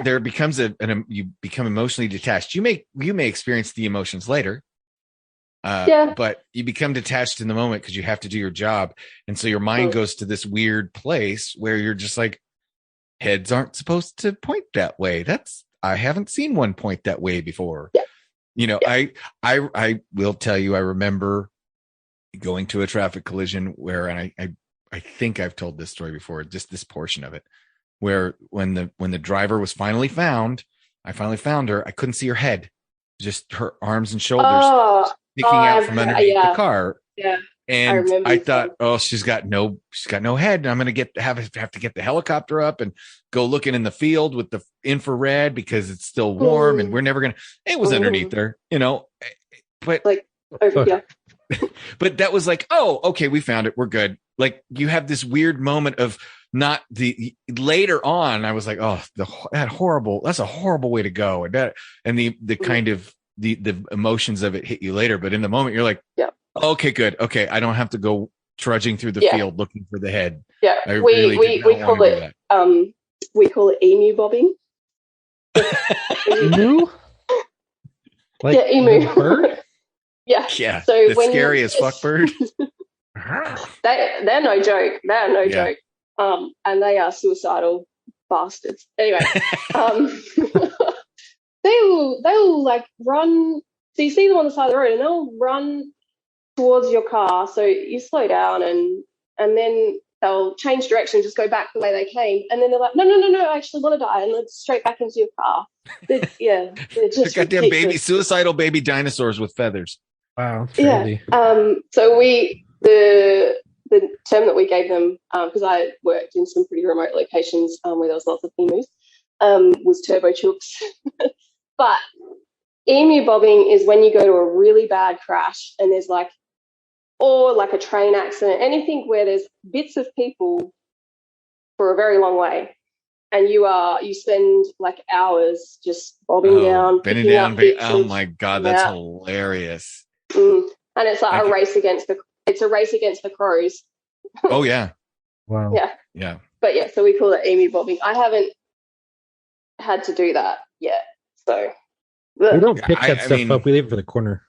there becomes you become emotionally detached. You may experience the emotions later. But you become detached in the moment because you have to do your job. And so your mind goes to this weird place where you're just like, heads aren't supposed to point that way. I haven't seen one point that way before. Yeah. I will tell you, I remember going to a traffic collision where, and I think I've told this story before, just this portion of it, where when the driver was finally found, I finally found her. I couldn't see her head, just her arms and shoulders. Sticking out from underneath the car. Yeah. And I thought, she's got no head. And I'm going to have to get the helicopter up and go looking in the field with the infrared because it's still warm and we're never going to, it was underneath her, but like, yeah. But that was like, oh, okay, we found it. We're good. Like you have this weird moment of later on, I was like, oh, that's a horrible way to go. And the kind of, the emotions of it hit you later, but in the moment you're like, okay, good. Okay. I don't have to go trudging through the field looking for the head. Yeah. We call it, we call it emu bobbing. Emu? Like emu. Bird? Yeah. Yeah. So the scariest fuck bird. They're no joke. They're no joke. And they are suicidal bastards. Anyway, they'll like run. So you see them on the side of the road, and they'll run towards your car. So you slow down, and then they'll change direction, just go back the way they came, and then they're like, no, I actually want to die, and then straight back into your car. They're just goddamn suicidal baby dinosaurs with feathers. Wow. Crazy. Yeah. So the term that we gave them, because I worked in some pretty remote locations where there was lots of emus, was turbo chooks. But emu bobbing is when you go to a really bad crash and there's or a train accident, anything where there's bits of people for a very long way, and you spend like hours just bobbing down, bending down. Oh my God, that's hilarious. And it's like a race against the crows. Oh yeah. Wow. Yeah. But yeah, so we call it emu bobbing. I haven't had to do that yet. So we don't pick that stuff up. We leave it for the corner.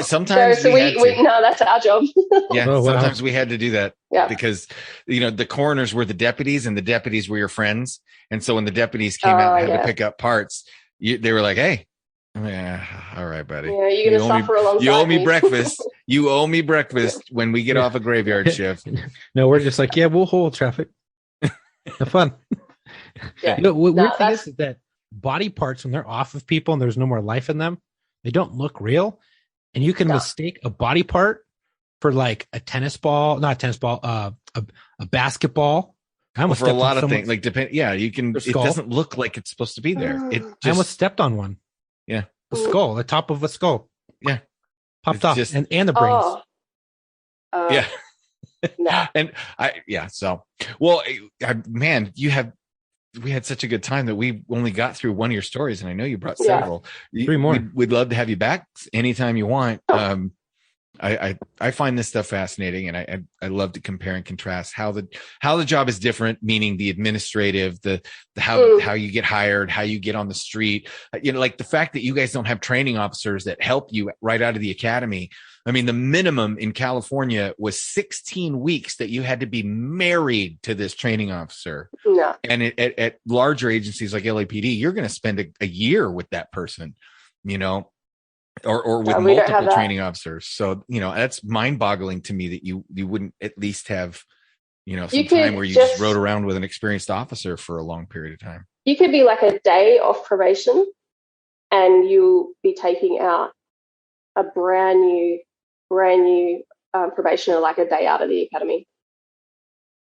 sometimes so we no, that's our job. Yeah, sometimes we had to do that because, the coroners were the deputies and the deputies were your friends. And so when the deputies came out and had to pick up parts, they were like, hey, all right, buddy. Yeah, you're going to suffer alongside You owe me breakfast. You owe me breakfast when we get off a graveyard shift. No, we're just like, we'll hold traffic. Have fun. Yeah. Weird thing is that body parts, when they're off of people and there's no more life in them, they don't look real. And you can mistake a body part for like a tennis ball, not a tennis ball, a basketball. For a lot of things, like you can. It doesn't look like it's supposed to be there. I almost stepped on one. Yeah, the skull, the top of a skull. Yeah, popped off, and the brains. Yeah, no. And So, well, man, we had such a good time that we only got through one of your stories, and I know you brought several. 3 more. We'd love to have you back anytime you want. I find this stuff fascinating, and I love to compare and contrast how the job is different, meaning the administrative, how you get hired, how you get on the street. Like the fact that you guys don't have training officers that help you right out of the academy. I mean, the minimum in California was 16 weeks that you had to be married to this training officer. Yeah. And at larger agencies like LAPD, you're going to spend a year with that person, or with multiple training officers. So, that's mind boggling to me that you wouldn't at least have, some time where you just rode around with an experienced officer for a long period of time. You could be like a day off probation and you'll be taking out a brand new probationer like a day out of the academy.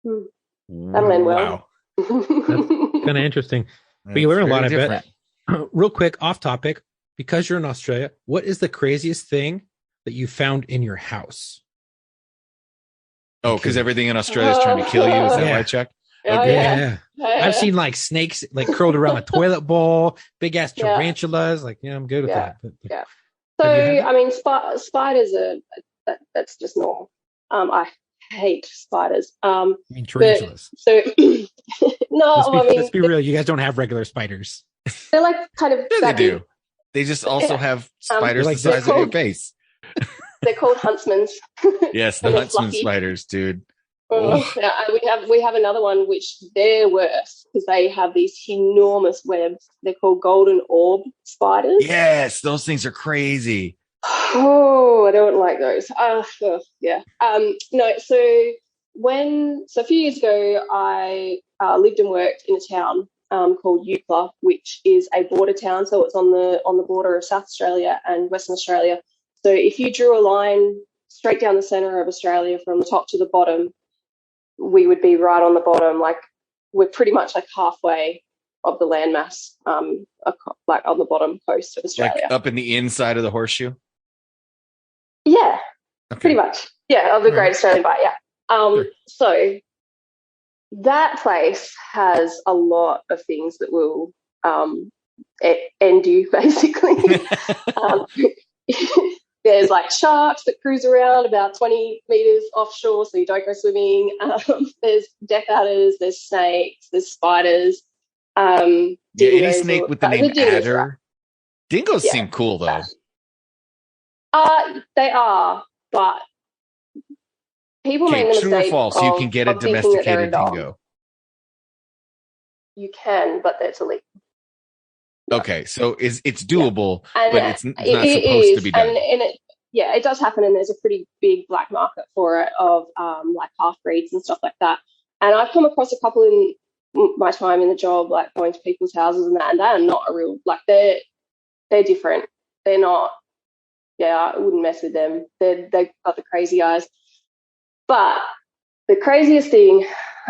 That'll end well. Wow. That's kind of interesting. But you learn a lot, I bet. Real quick, off topic, because you're in Australia, what is the craziest thing that you found in your house? Oh, because everything in Australia is trying to kill you. Is that why I checked? Okay. I've seen like snakes like curled around a toilet bowl, big ass tarantulas. Like, I'm good with that. But, So, I mean, spiders that's just normal. I hate spiders. I mean, tarantulas. Let's be real. You guys don't have regular spiders. They're like kind of. They do. They just also have spiders the size of your face. They're called huntsmans. Yes, the huntsman spiders, dude. We have another one which they're worse because they have these enormous webs. They're called golden orb spiders. Yes, those things are crazy. Oh, I don't like those. No, so a few years ago, I lived and worked in a town called Eucla, which is a border town. So it's on the border of South Australia and Western Australia. So if you drew a line straight down the centre of Australia from the top to the bottom, we would be right on the bottom. Like we're pretty much like halfway of the landmass, like on the bottom coast of Australia. Like up in the inside of the horseshoe? Yeah, pretty much. Yeah, of the Great Australian Bight, Sure. So that place has a lot of things that will end you, basically. There's like sharks that cruise around about 20 meters offshore, so you don't go swimming. There's death adders, there's snakes, there's spiders. Any snake with the name adder? Dingoes seem cool, though. They are, but people make the mistake. True or false? You can get a domesticated dingo. You can, but that's illegal. Okay, so it's doable, but it's not supposed to be done. And it does happen, and there's a pretty big black market for it of like half breeds and stuff like that. And I've come across a couple in my time in the job, like going to people's houses and they are not a real, like they're different. They're not. Yeah, I wouldn't mess with them. They've got the crazy eyes. But the craziest thing,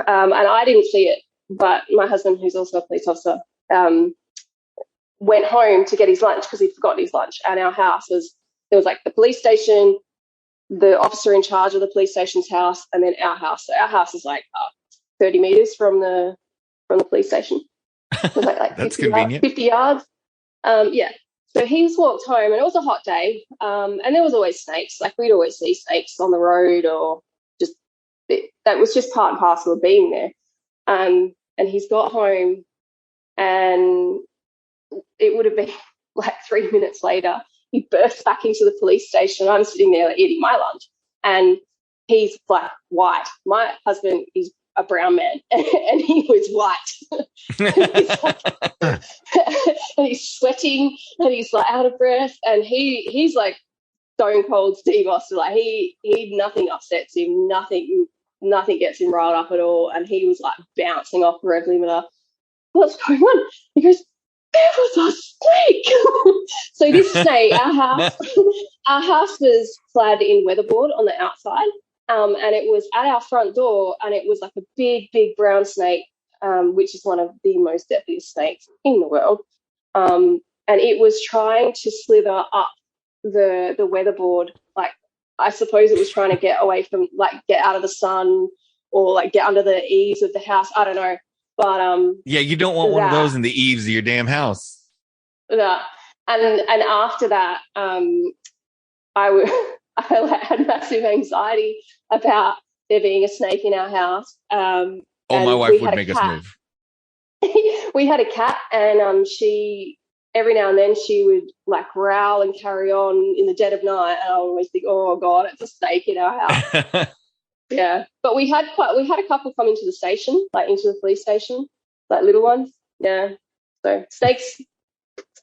and I didn't see it, but my husband, who's also a police officer, went home to get his lunch because he'd forgotten his lunch. And our house there was like the police station, the officer in charge of the police station's house, and then our house. So our house is like 30 meters from the police station. It was like That's convenient. 50 yards. So he's walked home, and it was a hot day, and there was always snakes. Like we'd always see snakes on the road, or just that was just part and parcel of being there. And he's got home, and it would have been like 3 minutes later, he bursts back into the police station. I'm sitting there like, eating my lunch, and he's like white. My husband is a brown man, and he was white. And he's sweating, and he's like out of breath, and he's like stone cold Steve Austin. Like he nothing upsets him, nothing gets him riled up at all. And he was like bouncing off the rev limiter. What's going on? He goes, there was a snake. So this snake, our house was clad in weatherboard on the outside, and it was at our front door, and it was like a big brown snake, which is one of the most deadliest snakes in the world. And it was trying to slither up the weatherboard. Like, I suppose it was trying to get away from, like, get out of the sun or like get under the eaves of the house. I don't know. But yeah, you don't want one of those in the eaves of your damn house. Yeah. And after that, I had massive anxiety about there being a snake in our house. My wife would make us move. We had a cat, and she, every now and then, she would like growl and carry on in the dead of night, and I would always think, oh God, it's a snake in our house. Yeah, but we had a couple come into the station, like into the police station, like little ones. Yeah, so snakes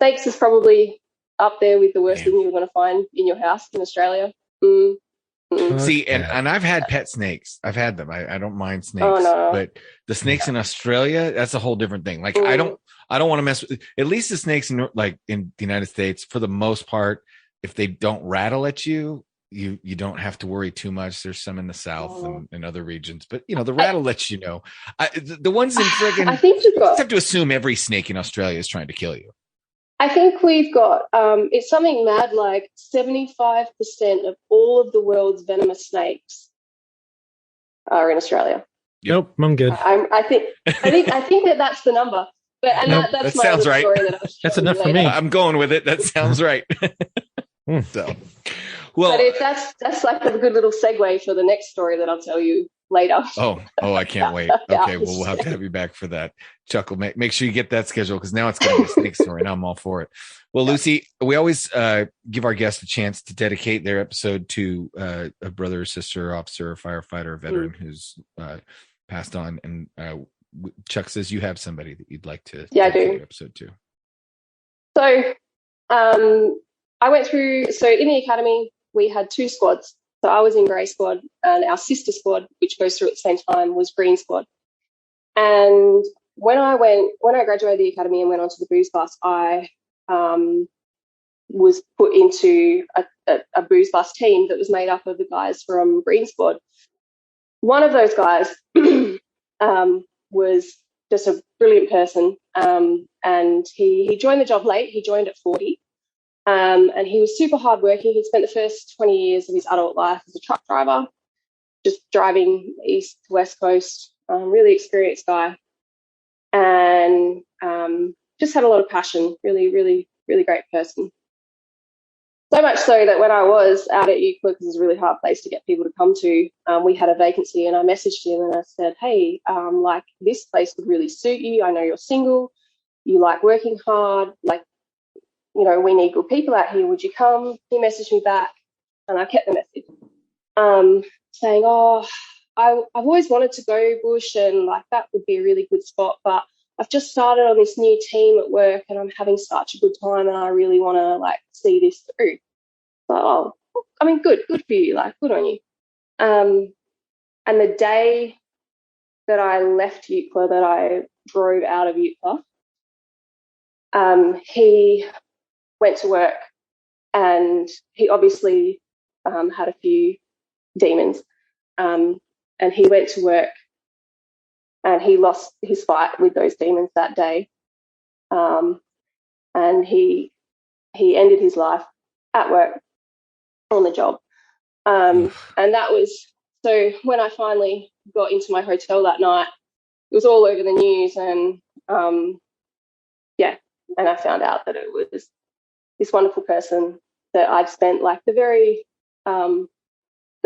is probably up there with the worst thing you're going to find in your house in Australia. See, and I've had pet snakes. I've had them. I don't mind snakes, but the snakes in Australia, that's a whole different thing. Like I don't want to mess with. At least the snakes in the United States, for the most part, if they don't rattle at you, you don't have to worry too much. There's some in the South and other regions, but the rattle lets you know. The ones in friggin', I think you have to assume every snake in Australia is trying to kill you. I think we've got it's something mad like 75% of all of the world's venomous snakes are in Australia. Nope, I'm good. I think that's the number. But that's that my sounds right. Story that that's enough for me. I'm going with it. That sounds right. So, well, but that's like a good little segue for the next story that I'll tell you later. Oh, I can't wait. Okay, well, we'll have to have you back for that. Chuckle, make sure you get that scheduled, because now it's going to be a snake story, and I'm all for it. Well, Lucy, we always give our guests a chance to dedicate their episode to a brother, sister, officer, firefighter, veteran who's passed on. And Chuck says you have somebody that you'd like to dedicate your episode to. So I went through, so in the academy, we had 2 squads. So I was in grey squad, and our sister squad, which goes through at the same time, was green squad. And when I graduated the academy and went onto the booze bus, I was put into a booze bus team that was made up of the guys from green squad. One of those guys was just a brilliant person, and he joined the job late. He joined at 40. And he was super hardworking. He'd spent the first 20 years of his adult life as a truck driver, just driving east to west coast. Really experienced guy, and just had a lot of passion. Really, really, really great person. So much so that when I was out at Euclid, because it's a really hard place to get people to come to, we had a vacancy, and I messaged him and I said, hey, like, this place would really suit you. I know you're single. You like working hard. Like, we need good people out here. Would you come? He messaged me back, and I kept the message, saying, oh, I've always wanted to go bush, and like that would be a really good spot, but I've just started on this new team at work, and I'm having such a good time, and I really want to like see this through. So, good for you, like good on you. And the day that I left Euclid, that I drove out of Euclid, he went to work, and he obviously had a few demons, and he went to work, and he lost his fight with those demons that day, and he ended his life at work on the job, and that was, so when I finally got into my hotel that night, it was all over the news, and and I found out that it was this wonderful person that I'd spent like the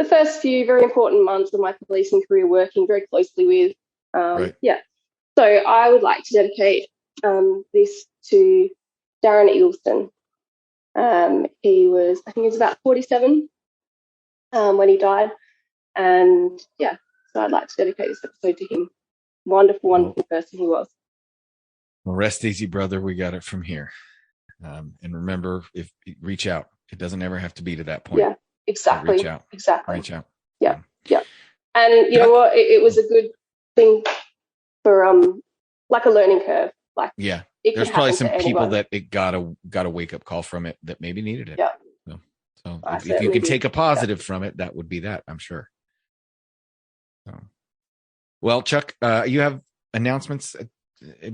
first few very important months of my policing career working very closely with. Right. Yeah. So I would like to dedicate this to Darren Eagleston. He was, I think he was about 47 when he died. And yeah, so I'd like to dedicate this episode to him. Wonderful, wonderful person he was. Well, rest easy, brother. We got it from here. And remember, if reach out, it doesn't ever have to be to that point. Yeah, exactly. Reach out. Exactly. Reach out. Yeah. Yeah. And you know what? It was a good thing for like a learning curve. Like, yeah, there's probably some people that it got a wake up call from it that maybe needed it. Yeah. So if you can take a positive from it, that would be that, I'm sure. So, well, Chuck, you have announcements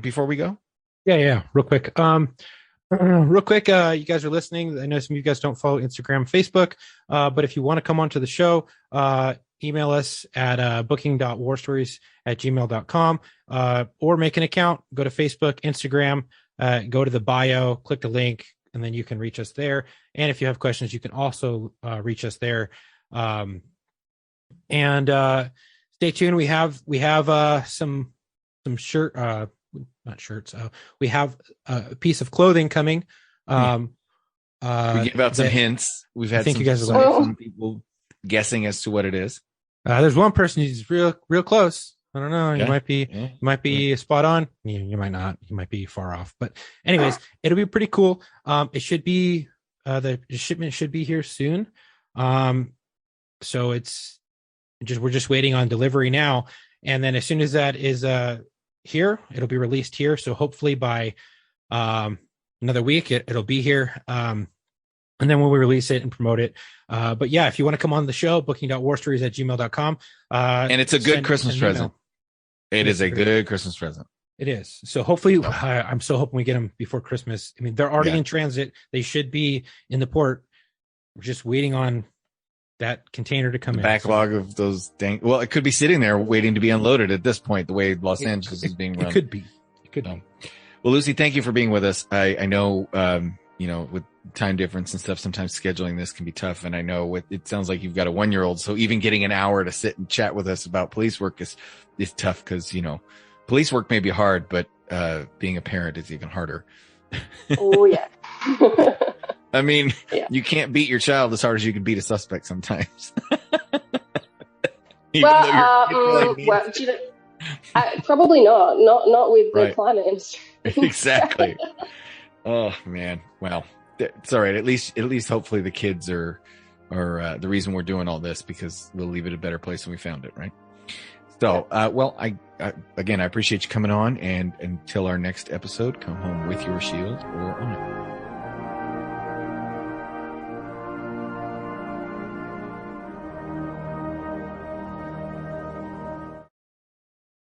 before we go? Yeah. Real quick. You guys are listening. I know some of you guys don't follow Instagram, Facebook, but if you want to come onto the show, email us at booking.warstories@gmail.com, or make an account. Go to Facebook, Instagram, go to the bio, click the link, and then you can reach us there. And if you have questions, you can also reach us there. And stay tuned. We have some shirt, not shirts. We have a piece of clothing coming. We give out some hints. We've had some people guessing as to what it is. There's one person who's real close. I don't know. You might be spot on. You might not. You might be far off. But anyways, it'll be pretty cool. It should be the shipment should be here soon. So we're just waiting on delivery now, and then as soon as that is here, it'll be released here. So hopefully by another week, it'll be here. And then when we release it and promote it. But yeah, if you want to come on the show, booking.warstories@gmail.com. And it's a good Christmas present. It is a good Christmas present. It is. So hopefully, I'm so hoping we get them before Christmas. I mean, they're already in transit. They should be in the port. We're just waiting on that container to come in. Backlog of those dang. Well, it could be sitting there waiting to be unloaded at this point, the way Los Angeles is being run. It could be. Well, Lucy, thank you for being with us. I know, with time difference and stuff, sometimes scheduling this can be tough. And I know it sounds like you've got a 1-year-old. So even getting an hour to sit and chat with us about police work is tough because, police work may be hard, but being a parent is even harder. Oh, yeah. I mean, you can't beat your child as hard as you can beat a suspect sometimes. Probably not with the climate industry. Exactly. Oh man. Well, it's all right. At least hopefully the kids are the reason we're doing all this, because we'll leave it a better place than we found it. Right. So, I appreciate you coming on, and until our next episode, come home with your shield or on it.